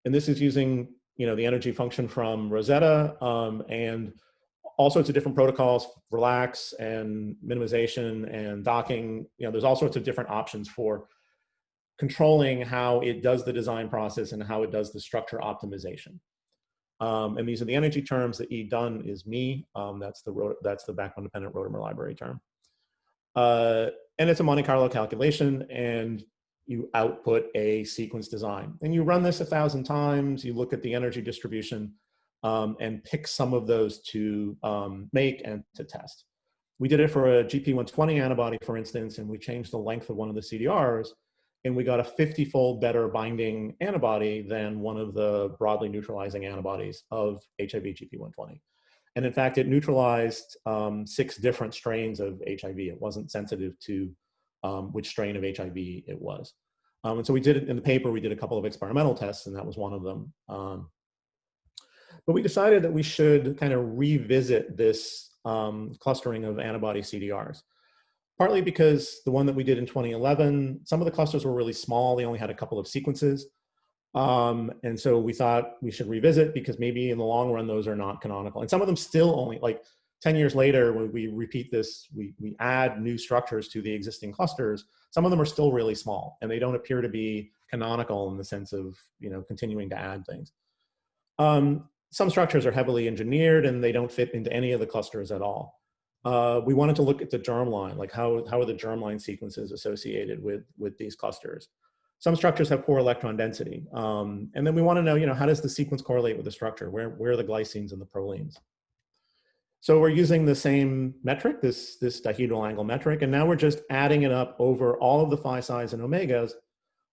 And this is using, the energy function from Rosetta and all sorts of different protocols, relax and minimization and docking. There's all sorts of different options for controlling how it does the design process and how it does the structure optimization. And these are the energy terms. The E done is me. That's the backbone dependent rotamer library term. And it's a Monte Carlo calculation, and you output a sequence design. And you run this 1,000 times. You look at the energy distribution and pick some of those to make and to test. We did it for a GP120 antibody, for instance, and we changed the length of one of the CDRs, and we got a 50-fold better binding antibody than one of the broadly neutralizing antibodies of HIV GP120. And in fact, it neutralized 6 different strains of HIV. It wasn't sensitive to which strain of HIV it was. And so we did it in the paper. We did a couple of experimental tests, and that was one of them. But we decided that we should kind of revisit this clustering of antibody CDRs. Partly because the one that we did in 2011, some of the clusters were really small. They only had a couple of sequences. And so we thought we should revisit, because maybe in the long run, those are not canonical. And some of them still only, like 10 years later, when we repeat this, we add new structures to the existing clusters. Some of them are still really small, and they don't appear to be canonical in the sense of, continuing to add things. Some structures are heavily engineered, and they don't fit into any of the clusters at all. We wanted to look at the germline, like how are the germline sequences associated with these clusters. Some structures have poor electron density. And then we want to know, how does the sequence correlate with the structure? Where are the glycines and the prolines? So we're using the same metric, this dihedral angle metric, and now we're just adding it up over all of the phi psis and omegas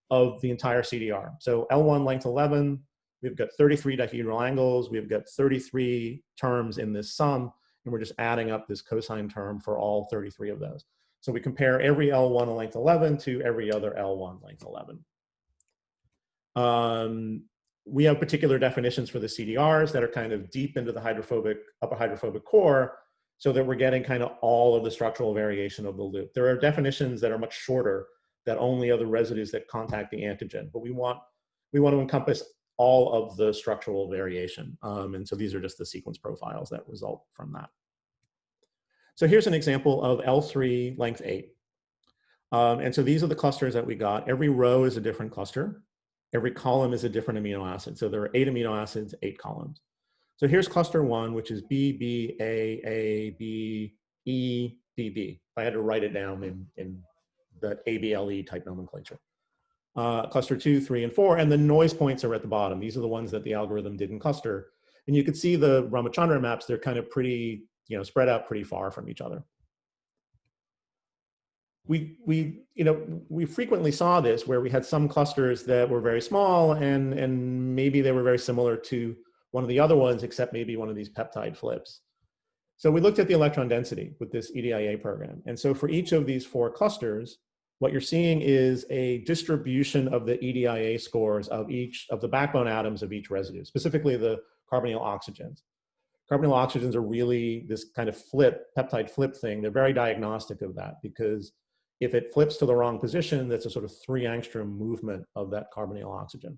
of the entire CDR. So L1 length 11, we've got 33 dihedral angles, we've got 33 terms in this sum, and we're just adding up this cosine term for all 33 of those. So we compare every L1 length 11 to every other L1 length 11. We have particular definitions for the CDRs that are kind of deep into the upper hydrophobic core, so that we're getting kind of all of the structural variation of the loop. There are definitions that are much shorter, that only are the residues that contact the antigen, but we want to encompass all of the structural variation. And so these are just the sequence profiles that result from that. So here's an example of L3 length 8. And so these are the clusters that we got. Every row is a different cluster. Every column is a different amino acid. So there are 8 amino acids, 8 columns. So here's cluster 1, which is B, B, A, B, E, B, B. I had to write it down in the ABLE type nomenclature. Cluster 2, 3, and 4, and the noise points are at the bottom. These are the ones that the algorithm didn't cluster. And you could see the Ramachandran maps, they're kind of pretty, spread out pretty far from each other. We frequently saw this where we had some clusters that were very small, and maybe they were very similar to one of the other ones, except maybe one of these peptide flips. So we looked at the electron density with this EDIA program. And so for each of these 4 clusters, what you're seeing is a distribution of the EDIA scores of each of the backbone atoms of each residue, specifically the carbonyl oxygens. Carbonyl oxygens are really this kind of peptide flip thing. They're very diagnostic of that, because if it flips to the wrong position, that's a sort of 3 angstrom movement of that carbonyl oxygen.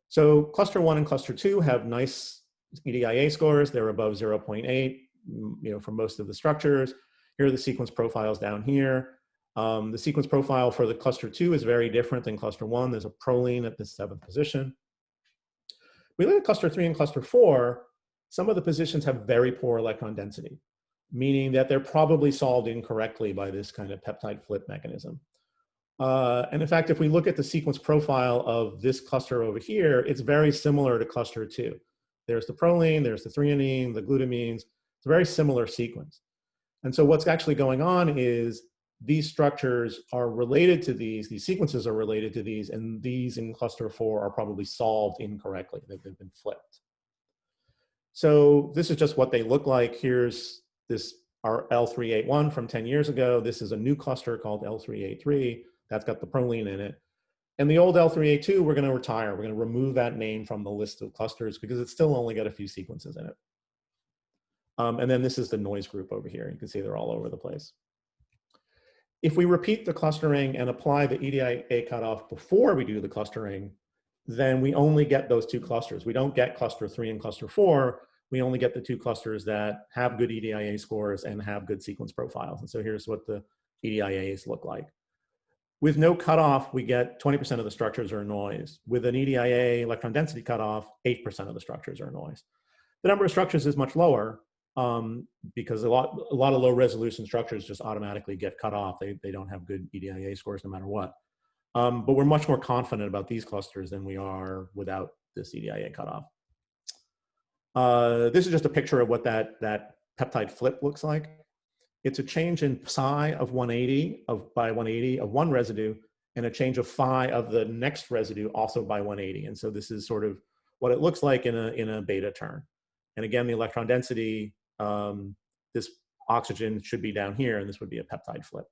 So cluster 1 and cluster 2 have nice EDIA scores. They're above 0.8, for most of the structures. Here are the sequence profiles down here. The sequence profile for the cluster 2 is very different than cluster 1. There's a proline at the 7th position. We look at cluster 3 and cluster 4. Some of the positions have very poor electron density, meaning that they're probably solved incorrectly by this kind of peptide flip mechanism. And in fact, if we look at the sequence profile of this cluster over here, it's very similar to cluster 2. There's the proline, there's the threonine, the glutamines. It's a very similar sequence. And so what's actually going on is these structures are related to these sequences are related to these, and these in cluster 4 are probably solved incorrectly. They've been flipped. So this is just what they look like. Here's our L381 from 10 years ago. This is a new cluster called L383. That's got the proline in it. And the old L382, we're going to retire. We're going to remove that name from the list of clusters because it's still only got a few sequences in it. And then this is the noise group over here. You can see they're all over the place. If we repeat the clustering and apply the EDIA cutoff before we do the clustering, then we only get those 2 clusters. We don't get cluster 3 and cluster 4. we only get the 2 clusters that have good EDIA scores and have good sequence profiles. And so here's what the EDIAs look like. With no cutoff, we get 20% of the structures are noise. With an EDIA electron density cutoff, 8% of the structures are noise. The number of structures is much lower because a lot of low resolution structures just automatically get cut off. They don't have good EDIA scores no matter what. But we're much more confident about these clusters than we are without this EDIA cutoff. This is just a picture of what that peptide flip looks like. It's a change in psi of 180 by 180 of one residue, and a change of phi of the next residue also by 180. And so this is sort of what it looks like in a beta turn. And again, the electron density, this oxygen should be down here, and this would be a peptide flip.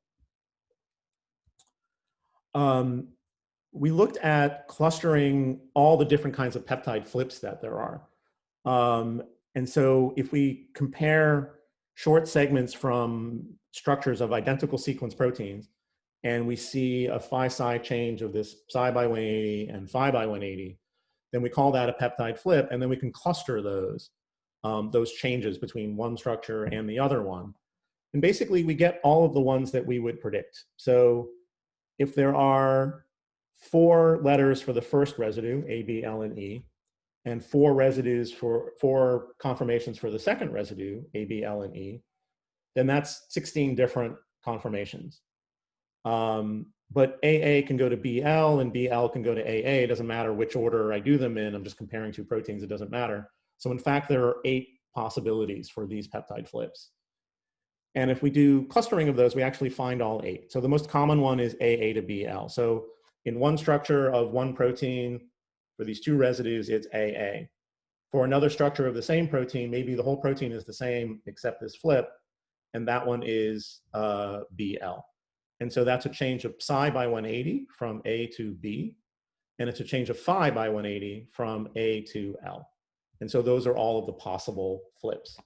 We looked at clustering all the different kinds of peptide flips that there are. And so if we compare short segments from structures of identical sequence proteins, and we see a phi psi change of this psi by 180 and phi by 180, then we call that a peptide flip, and then we can cluster those changes between one structure and the other one. And basically, we get all of the ones that we would predict. So if there are 4 letters for the first residue, A, B, L, and E, and 4 residues for 4 conformations for the second residue, A, B, L, and E, then that's 16 different conformations. But AA can go to BL and BL can go to AA. It doesn't matter which order I do them in. I'm just comparing 2 proteins. It doesn't matter. So in fact, there are 8 possibilities for these peptide flips. And if we do clustering of those, we actually find all 8. So the most common one is AA to BL. So in one structure of one protein, for these 2 residues, it's AA. For another structure of the same protein, maybe the whole protein is the same except this flip, and that one is BL. And so that's a change of psi by 180 from A to B, and it's a change of phi by 180 from A to L. And so those are all of the possible flips.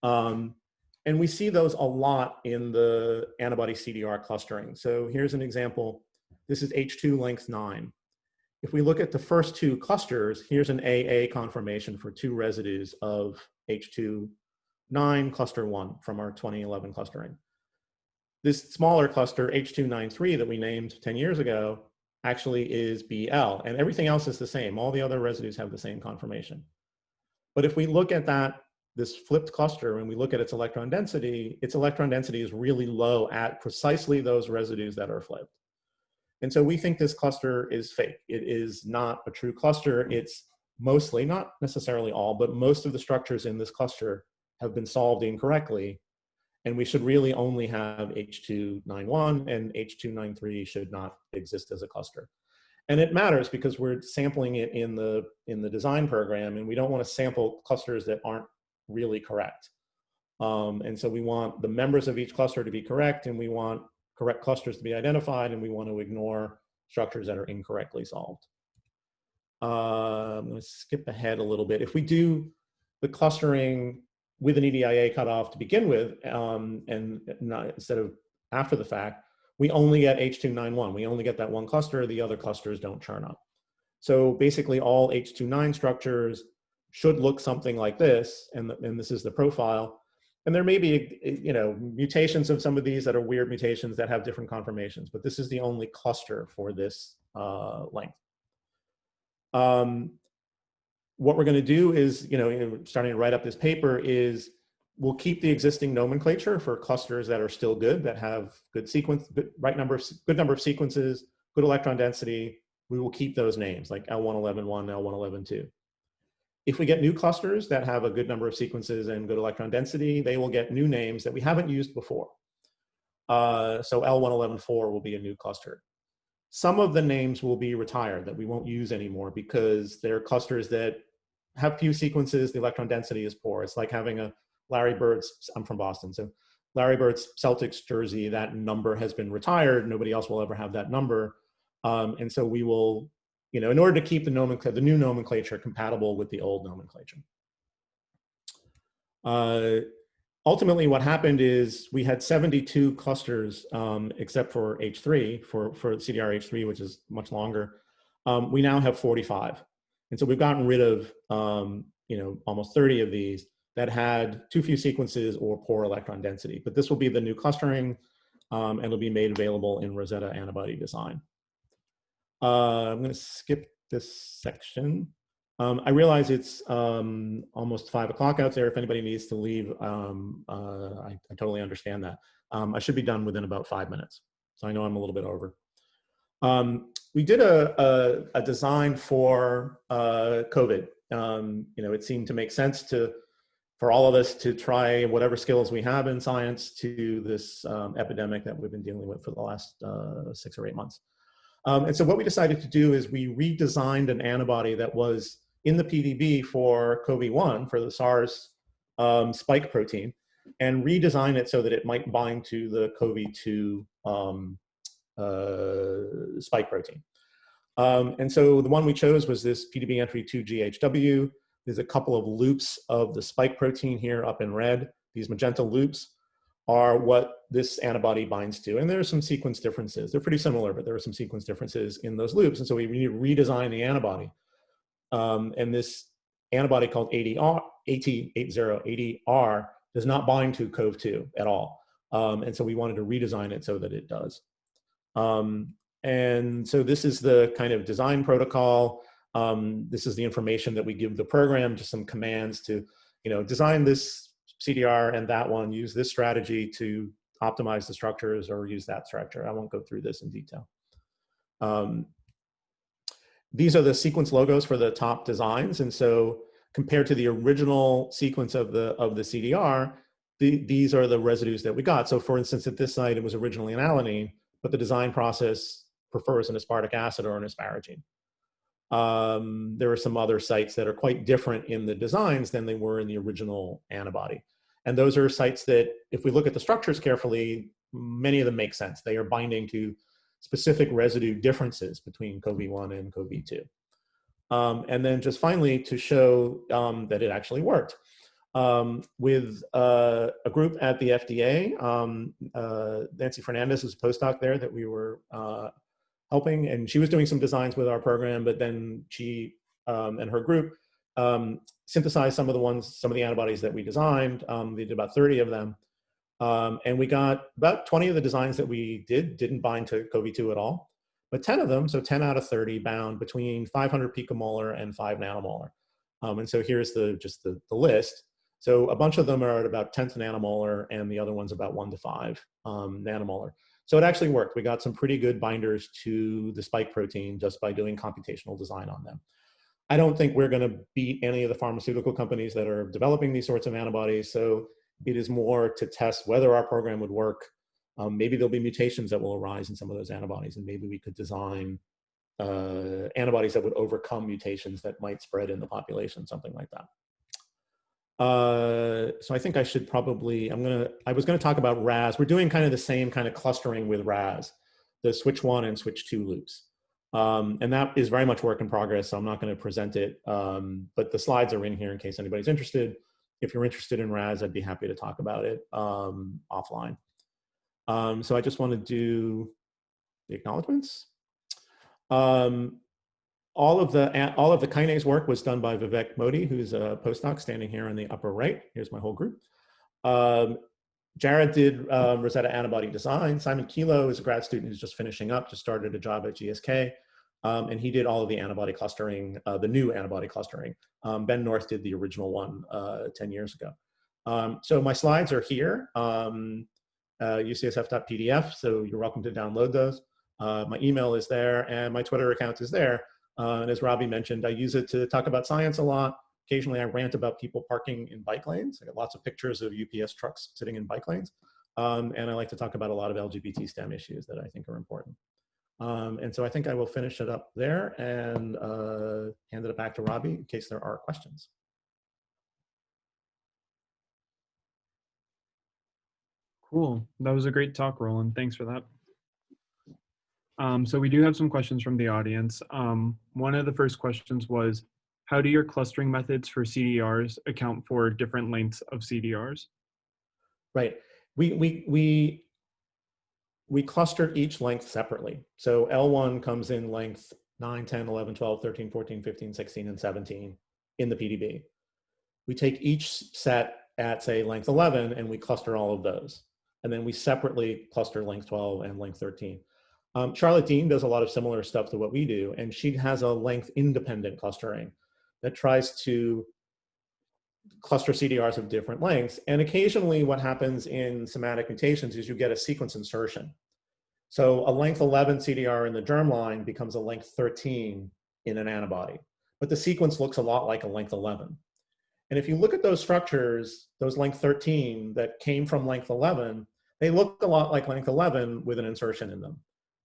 And we see those a lot in the antibody CDR clustering. So here's an example. This is H2 length 9. If we look at the first 2 clusters, here's an AA conformation for 2 residues of H2 9 cluster 1 from our 2011 clustering. This smaller cluster, H293, that we named 10 years ago, actually is BL, and everything else is the same. All the other residues have the same conformation. But if we look at this flipped cluster and we look at its electron density is really low at precisely those residues that are flipped. And so we think this cluster is fake. It is not a true cluster. It's mostly, not necessarily all, but most of the structures in this cluster have been solved incorrectly. And we should really only have H291, and H293 should not exist as a cluster. And it matters because we're sampling it in the design program, and we don't want to sample clusters that aren't really correct. And so we want the members of each cluster to be correct, and we want correct clusters to be identified, and we want to ignore structures that are incorrectly solved. I'm going to skip ahead a little bit. If we do the clustering with an EDIA cutoff to begin with, and not, instead of after the fact, we only get H291. We only get that one cluster. The other clusters don't churn up. So basically all H29 structures should look something like this, and this is the profile. And there may be, mutations of some of these that are weird mutations that have different conformations, but this is the only cluster for this length. What we're going to do is, starting to write up this paper, is we'll keep the existing nomenclature for clusters that are still good, that have good sequence, good number of sequences, good electron density. We will keep those names like L111.1, L111.2. If we get new clusters that have a good number of sequences and good electron density, they will get new names that we haven't used before. So L111.4 will be a new cluster. Some of the names will be retired that we won't use anymore because they're clusters that have few sequences, the electron density is poor. It's like having a Larry Bird's, I'm from Boston, so Larry Bird's Celtics jersey, that number has been retired. Nobody else will ever have that number. And so we will, in order to keep the new nomenclature compatible with the old nomenclature. Ultimately, what happened is we had 72 clusters, except for H3, for CDR H3, which is much longer. We now have 45. And so we've gotten rid of almost 30 of these that had too few sequences or poor electron density. But this will be the new clustering, and it'll be made available in Rosetta AntibodyDesign. I'm going to skip this section. I realize it's almost 5 o'clock out there. If anybody needs to leave, I totally understand that. I should be done within about 5 minutes. So I know I'm a little bit over. We did a design for COVID. It seemed to make sense for all of us to try whatever skills we have in science to this epidemic that we've been dealing with for the last 6 or 8 months. And so what we decided to do is we redesigned an antibody that was in the PDB for CoV-1, for the SARS spike protein, and redesign it so that it might bind to the CoV-2 spike protein. And so the one we chose was this PDB entry 2GHW. There's a couple of loops of the spike protein here up in red. These magenta loops are what this antibody binds to. And there are some sequence differences. They're pretty similar, but there are some sequence differences in those loops. And so we need to redesign the antibody. And this antibody called AT80ADR does not bind to CoV-2 at all. And so we wanted to redesign it so that it does. And so this is the kind of design protocol. This is the information that we give the program, just some commands to, design this CDR and that one, use this strategy to optimize the structures, or use that structure. I won't go through this in detail. These are the sequence logos for the top designs. And so compared to the original sequence of the CDR, these are the residues that we got. So for instance, at this site, it was originally an alanine, but the design process prefers an aspartic acid or an asparagine. There are some other sites that are quite different in the designs than they were in the original antibody. And those are sites that, if we look at the structures carefully, many of them make sense. They are binding to specific residue differences between CoV-1 and CoV-2. And then just finally, to show that it actually worked. With a group at the FDA, Nancy Fernandez is a postdoc there that we were helping, and she was doing some designs with our program, but then she and her group synthesized some of the antibodies that we designed. They did about 30 of them. And we got about 20 of the designs that we didn't bind to CoV-2 at all, but 10 of them, so 10 out of 30, bound between 500 picomolar and 5 nanomolar. And so here's just the list. So a bunch of them are at about 10th nanomolar, and the other one's about 1 to 5 nanomolar. So it actually worked. We got some pretty good binders to the spike protein just by doing computational design on them. I don't think we're going to beat any of the pharmaceutical companies that are developing these sorts of antibodies. So it is more to test whether our program would work. Maybe there'll be mutations that will arise in some of those antibodies, and maybe we could design antibodies that would overcome mutations that might spread in the population, something like that. So I think I should probably, I was going to talk about RAS. We're doing kind of the same kind of clustering with RAS, the switch 1 and switch 2 loops. And that is very much work in progress, so I'm not going to present it. But the slides are in here in case anybody's interested. If you're interested in RAS, I'd be happy to talk about it offline. So I just want to do the acknowledgments. All of the kinase work was done by Vivek Modi, who's a postdoc standing here on the upper right. Here's my whole group. Jared did Rosetta AntibodyDesign. Simon Kilo is a grad student who's just finishing up, just started a job at GSK. And he did all of the antibody clustering, the new antibody clustering. Ben North did the original one 10 years ago. So my slides are here, ucsf.pdf, so you're welcome to download those. My email is there, and my Twitter account is there. And as Robbie mentioned, I use it to talk about science a lot. Occasionally I rant about people parking in bike lanes. I got lots of pictures of UPS trucks sitting in bike lanes. And I like to talk about a lot of LGBT STEM issues that I think are important. And so I think I will finish it up there and hand it back to Robbie in case there are questions. Cool. That was a great talk, Roland. Thanks for that. So we do have some questions from the audience. One of the first questions was, how do your clustering methods for CDRs account for different lengths of CDRs? Right. We cluster each length separately. So L1 comes in length 9, 10, 11, 12, 13, 14, 15, 16, and 17 in the PDB. we take each set at, say, length 11, and we cluster all of those. And then we separately cluster length 12 and length 13. Charlotte Dean does a lot of similar stuff to what we do, and she has a length-independent clustering that tries to cluster CDRs of different lengths. And occasionally what happens in somatic mutations is you get a sequence insertion. So a length 11 CDR in the germline becomes a length 13 in an antibody, but the sequence looks a lot like a length 11. And if you look at those structures, those length 13 that came from length 11, they look a lot like length 11 with an insertion in them.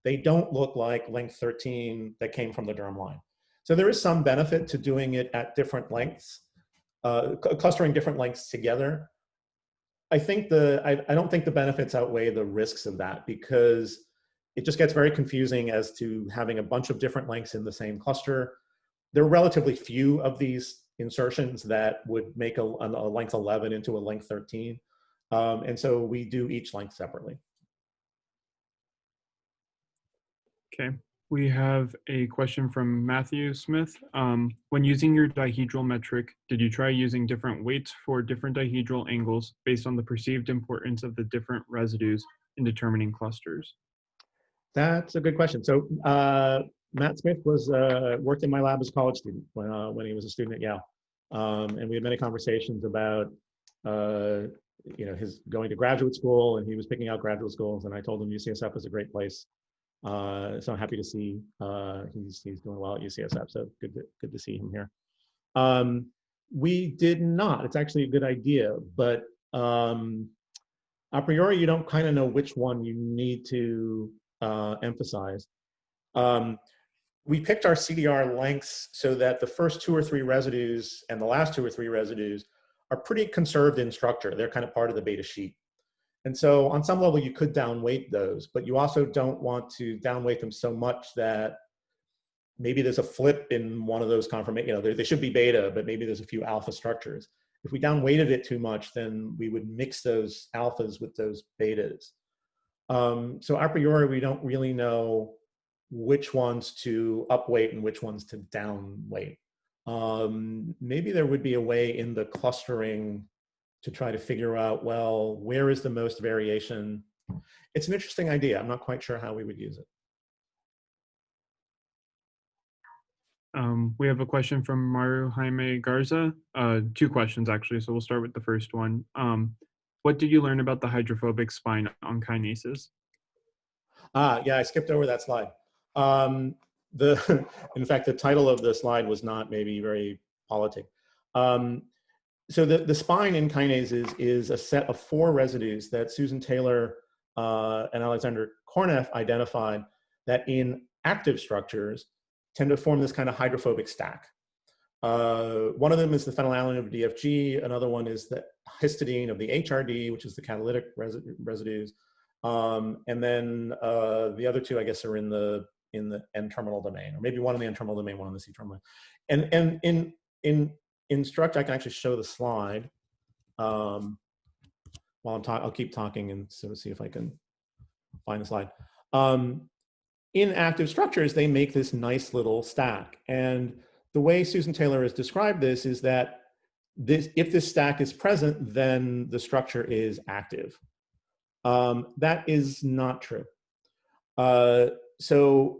They don't look like length 13 that came from the germline. So there is some benefit to doing it at different lengths, clustering different lengths together. I don't think the benefits outweigh the risks of that, because it just gets very confusing as to having a bunch of different lengths in the same cluster. There are relatively few of these insertions that would make a length 11 into a length 13. And so we do each length separately. Okay, we have a question from Matthew Smith. When using your dihedral metric, did you try using different weights for different dihedral angles based on the perceived importance of the different residues in determining clusters? That's a good question. So Matt Smith was worked in my lab as a college student when he was a student at Yale, and we had many conversations about his going to graduate school, and he was picking out graduate schools, and I told him UCSF was a great place. So I'm happy to see he's doing well at UCSF. So good to see him here. We did not. It's actually a good idea, but a priori you don't kind of know which one you need to emphasize. We picked our CDR lengths so that the first 2 or 3 residues and the last 2 or 3 residues are pretty conserved in structure. They're kind of part of the beta sheet. And so on some level you could downweight those, but you also don't want to downweight them so much that maybe there's a flip in one of those conformations. They should be beta, but maybe there's a few alpha structures. If we downweighted it too much, then we would mix those alphas with those betas. So a priori, we don't really know which ones to upweight and which ones to downweight. Maybe there would be a way in the clustering to try to figure out, well, where is the most variation? It's an interesting idea. I'm not quite sure how we would use it. We have a question from Maru Jaime Garza. 2 questions, actually, so we'll start with the first one. What did you learn about the hydrophobic spine on kinases? Yeah, I skipped over that slide. In fact, the title of the slide was not maybe very politic. So the spine in kinases is a set of 4 residues that Susan Taylor and Alexander Korneff identified that in active structures tend to form this kind of hydrophobic stack. One of them is the phenylalanine of DFG. Another one is the histidine of the HRD, which is the catalytic residues. And then the other 2, I guess, are in the N-terminal domain, or maybe one in the N-terminal domain, one in the C-terminal domain. And in structure, I can actually show the slide while I'm talking. I'll keep talking and sort of see if I can find the slide. In active structures, they make this nice little stack. And the way Susan Taylor has described this is that if this stack is present, then the structure is active. That is not true. So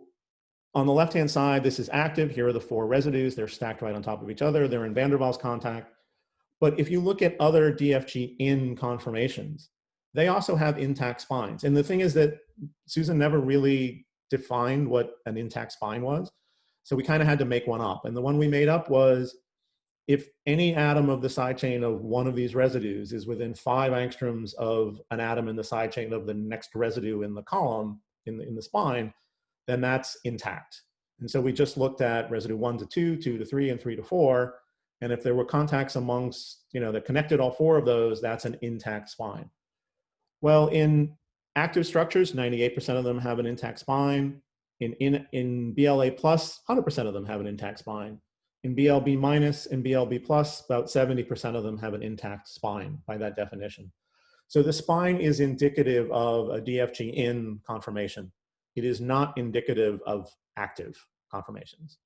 on the left-hand side, this is active. Here are the 4 residues. They're stacked right on top of each other. They're in van der Waals contact. But if you look at other DFG in conformations, they also have intact spines. And the thing is that Susan never really defined what an intact spine was. So we kind of had to make one up. And the one we made up was, if any atom of the side chain of one of these residues is within 5 angstroms of an atom in the side chain of the next residue in the column, in the spine, then that's intact. And so we just looked at residue 1 to 2, 2 to 3, and 3 to 4. And if there were contacts amongst, that connected all 4 of those, that's an intact spine. Well, in active structures, 98% of them have an intact spine. In BLA plus, 100% of them have an intact spine. In BLB minus and BLB plus, about 70% of them have an intact spine by that definition. So the spine is indicative of a DFG in conformation. It is not indicative of active conformations.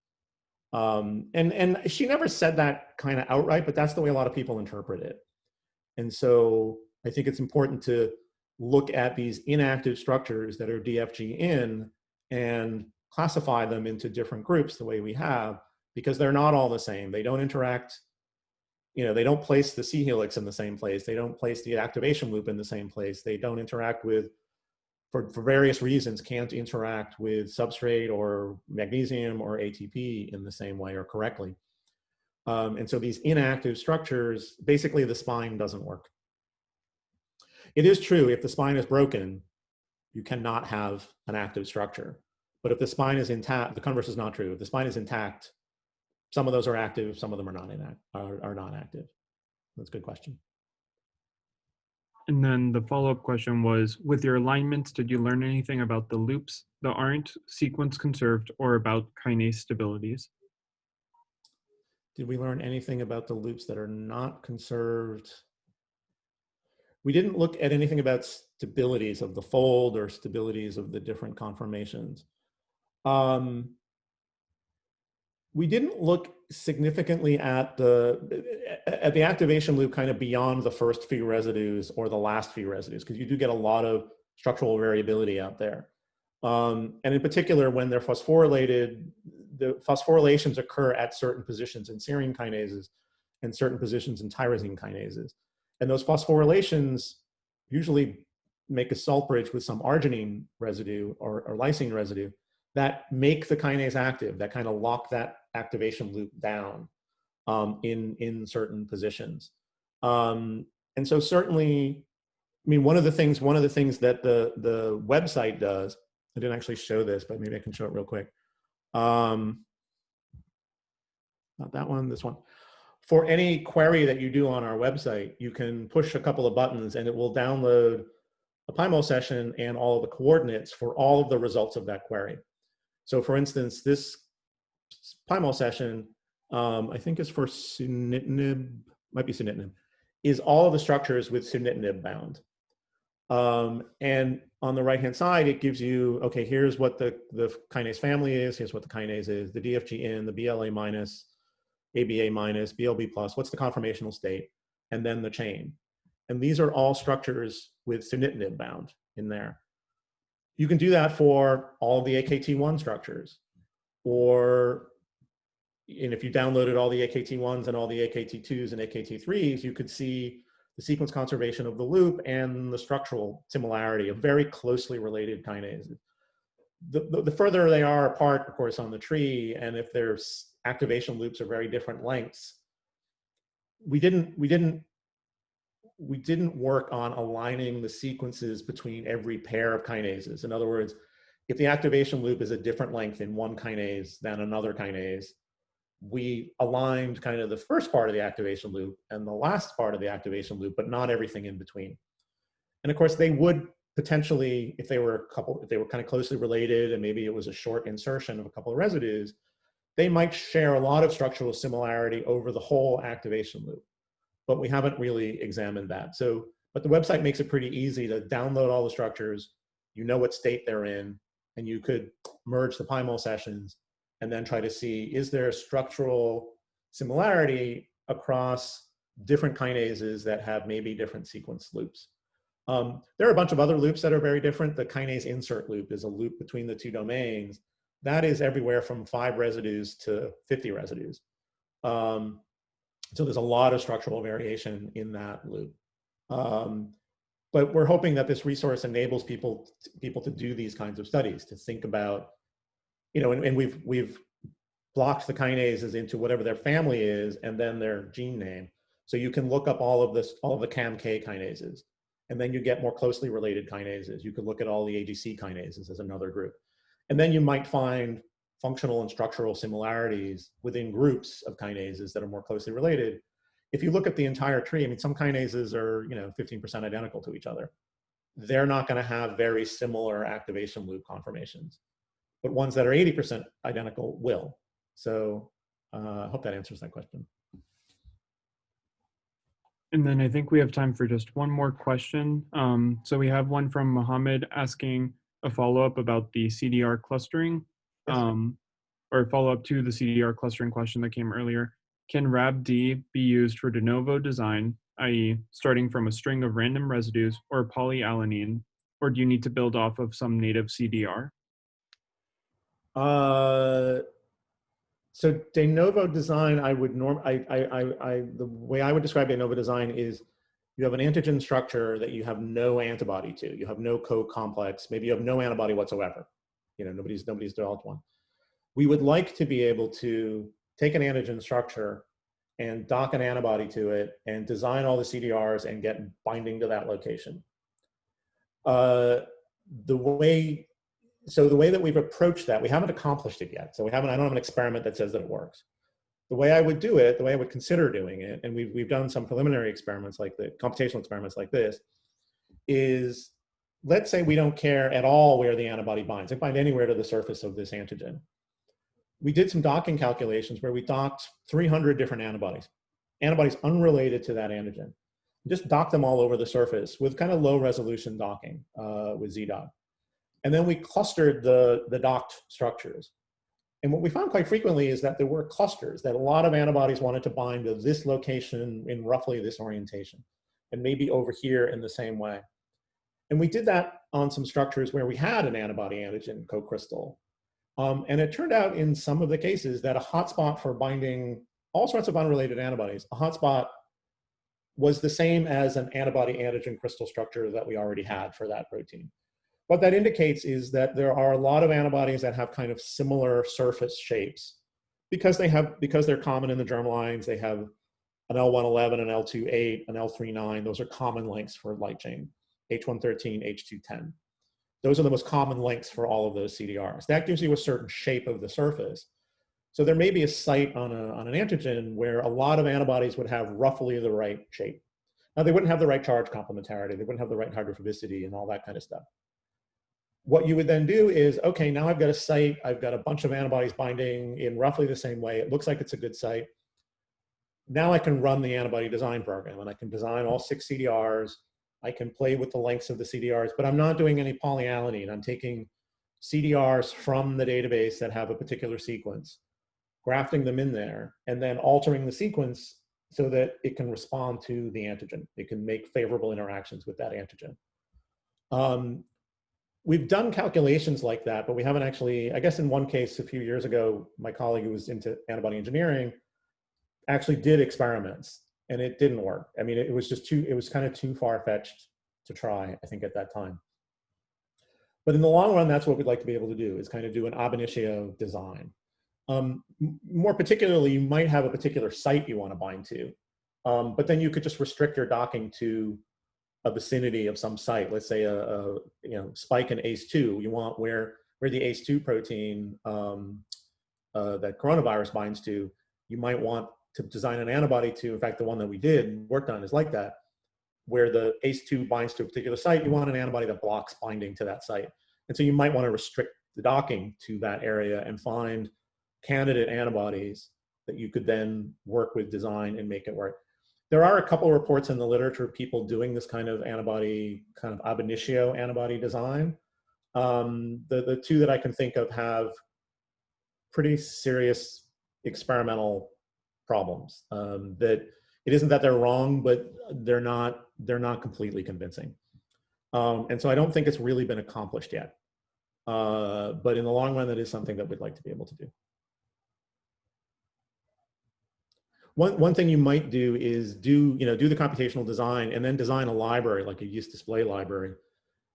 And she never said that kind of outright, but that's the way a lot of people interpret it. And so I think it's important to look at these inactive structures that are DFG in and classify them into different groups the way we have, because they're not all the same. They don't interact, they don't place the C helix in the same place. They don't place the activation loop in the same place. They don't interact with, for various reasons, can't interact with substrate or magnesium or ATP in the same way or correctly. And so these inactive structures, basically the spine doesn't work. It is true, if the spine is broken, you cannot have an active structure. But if the spine is intact, the converse is not true. If the spine is intact, some of those are active, some of them are not active. That's a good question. And then the follow-up question was, with your alignments, did you learn anything about the loops that aren't sequence conserved or about kinase stabilities? Did we learn anything about the loops that are not conserved? We didn't look at anything about stabilities of the fold or stabilities of the different conformations. We didn't look significantly at the activation loop kind of beyond the first few residues or the last few residues, because you do get a lot of structural variability out there. And in particular, when they're phosphorylated, the phosphorylations occur at certain positions in serine kinases and certain positions in tyrosine kinases. And those phosphorylations usually make a salt bridge with some arginine residue or lysine residue that make the kinase active, that kind of lock that activation loop down in certain positions. And so certainly, I mean, one of the things that the website does, I didn't actually show this, but maybe I can show it real quick. Not that one, this one. For any query that you do on our website, you can push a couple of buttons and it will download a PyMol session and all of the coordinates for all of the results of that query. So for instance, this PyMol session, I think is for sunitinib, might be sunitinib, is all of the structures with sunitinib bound. And on the right-hand side, it gives you, okay, here's what the kinase family is, here's what the kinase is, the DFG in, the BLA minus, ABA minus, BLB plus, what's the conformational state, and then the chain. And these are all structures with sunitinib bound in there. You can do that for all of the AKT1 structures, or and if you downloaded all the AKT1s and all the AKT2s and AKT3s, you could see the sequence conservation of the loop and the structural similarity of very closely related kinases. The further they are apart, of course, on the tree, and if their activation loops are very different lengths, we didn't work on aligning the sequences between every pair of kinases. In other words, if the activation loop is a different length in one kinase than another kinase, we aligned kind of the first part of the activation loop and the last part of the activation loop, but not everything in between. And of course, they would potentially, if they were kind of closely related and maybe it was a short insertion of a couple of residues, they might share a lot of structural similarity over the whole activation loop. But we haven't really examined that. So, but the website makes it pretty easy to download all the structures, you know what state they're in, and you could merge the PyMol sessions and then try to see, is there a structural similarity across different kinases that have maybe different sequence loops. There are a bunch of other loops that are very different. The kinase insert loop is a loop between the two domains. That is everywhere from 5 residues to 50 residues. So there's a lot of structural variation in that loop. But we're hoping that this resource enables people to do these kinds of studies, to think about, and we've blocked the kinases into whatever their family is and then their gene name. So you can look up all of the CAM-K kinases, and then you get more closely related kinases. You could look at all the AGC kinases as another group. And then you might find functional and structural similarities within groups of kinases that are more closely related. If you look at the entire tree, I mean, some kinases are 15% identical to each other. They're not going to have very similar activation loop conformations, but ones that are 80% identical will. So I hope that answers that question. And then I think we have time for just one more question. So we have one from Mohammed asking a follow-up about the CDR clustering. Yes. or follow-up to the CDR clustering question that came earlier, can RAB-D be used for de novo design, i.e. starting from a string of random residues or polyalanine, or do you need to build off of some native CDR? So de novo design, the way I would describe de novo design is you have an antigen structure that you have no antibody to. You have no co-complex. Maybe you have no antibody whatsoever. You know, nobody's developed one. We would like to be able to take an antigen structure and dock an antibody to it and design all the CDRs and get binding to that location. The way that we've approached that, we haven't accomplished it yet. So I don't have an experiment that says that it works. The way I would do it, the way I would consider doing it, and we've done some preliminary experiments like the computational experiments like this, is let's say we don't care at all where the antibody binds. It binds anywhere to the surface of this antigen. We did some docking calculations where we docked 300 different antibodies unrelated to that antigen. Just docked them all over the surface with kind of low resolution docking with ZDock. And then we clustered the docked structures. And what we found quite frequently is that there were clusters, that a lot of antibodies wanted to bind to this location in roughly this orientation, and maybe over here in the same way. And we did that on some structures where we had an antibody antigen co-crystal. And it turned out in some of the cases that a hotspot for binding all sorts of unrelated antibodies, a hotspot was the same as an antibody antigen crystal structure that we already had for that protein. What that indicates is that there are a lot of antibodies that have kind of similar surface shapes because they're common in the germlines. They have an L111, an L28, an L39. Those are common lengths for light chain, H113, H210. Those are the most common lengths for all of those CDRs. That gives you a certain shape of the surface. So there may be a site on an antigen where a lot of antibodies would have roughly the right shape. Now, they wouldn't have the right charge complementarity. They wouldn't have the right hydrophobicity and all that kind of stuff. What you would then do is, okay, now I've got a site, I've got a bunch of antibodies binding in roughly the same way. It looks like it's a good site. Now I can run the antibody design program and I can design all 6 CDRs. I can play with the lengths of the CDRs, but I'm not doing any polyalanine. I'm taking CDRs from the database that have a particular sequence, grafting them in there, and then altering the sequence so that it can respond to the antigen. It can make favorable interactions with that antigen. We've done calculations like that, but we haven't actually, I guess in one case a few years ago, my colleague who was into antibody engineering actually did experiments and it didn't work. I mean, it was kind of too far-fetched to try, I think, at that time. But in the long run, that's what we'd like to be able to do, is kind of do an ab initio design. More particularly, you might have a particular site you want to bind to, but then you could just restrict your docking to a vicinity of some site. Let's say a spike in ACE2. You want where the ACE2 protein that coronavirus binds to. You might want to design an antibody to. In fact, the one that we worked on is like that, where the ACE2 binds to a particular site. You want an antibody that blocks binding to that site, and so you might want to restrict the docking to that area and find candidate antibodies that you could then work with design and make it work. There are a couple of reports in the literature of people doing this kind of antibody, kind of ab initio antibody design. The two that I can think of have pretty serious experimental problems. That it isn't that they're wrong, but they're not completely convincing. And so I don't think it's really been accomplished yet. But in the long run, that is something that we'd like to be able to do. One thing you might do is do the computational design and then design a library, like a use display library,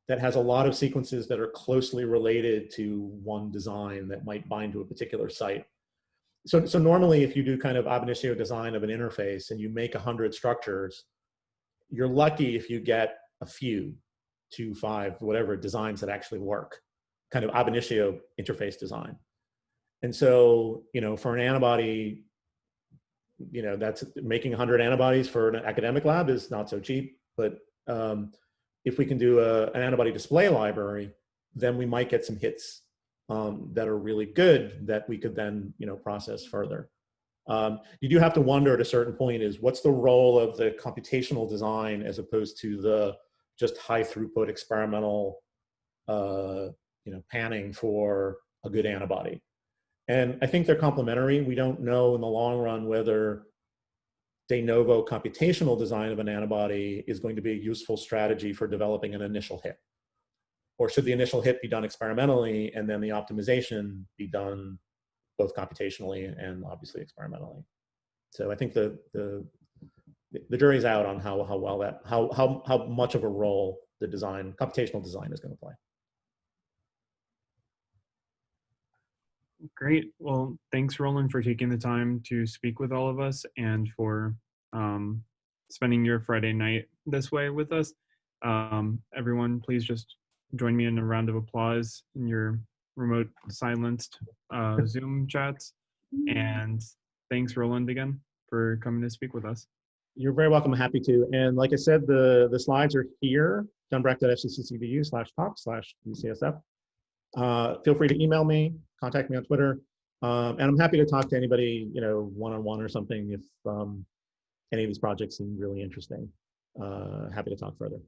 that has a lot of sequences that are closely related to one design that might bind to a particular site. So normally, if you do kind of ab initio design of an interface and you make 100 structures, you're lucky if you get a few, 2, 5, whatever designs that actually work, kind of ab initio interface design. And so, for an antibody, that's making 100 antibodies for an academic lab is not so cheap. But if we can do an antibody display library, then we might get some hits that are really good that we could then process further. You do have to wonder at a certain point is what's the role of the computational design as opposed to the just high throughput experimental panning for a good antibody. And I think they're complementary. We don't know in the long run whether de novo computational design of an antibody is going to be a useful strategy for developing an initial hit. Or should the initial hit be done experimentally and then the optimization be done both computationally and obviously experimentally? So I think the jury's out on how much of a role the computational design is going to play. Great. Well, thanks, Roland, for taking the time to speak with all of us and for spending your Friday night this way with us. Everyone, please just join me in a round of applause in your remote silenced Zoom chats. And thanks, Roland, again, for coming to speak with us. You're very welcome. I'm happy to. And like I said, the slides are here, dunbrack.fcc.edu/talk/UCSF. Feel free to email me, contact me on Twitter. And I'm happy to talk to anybody, one-on-one or something if any of these projects seem really interesting. Happy to talk further.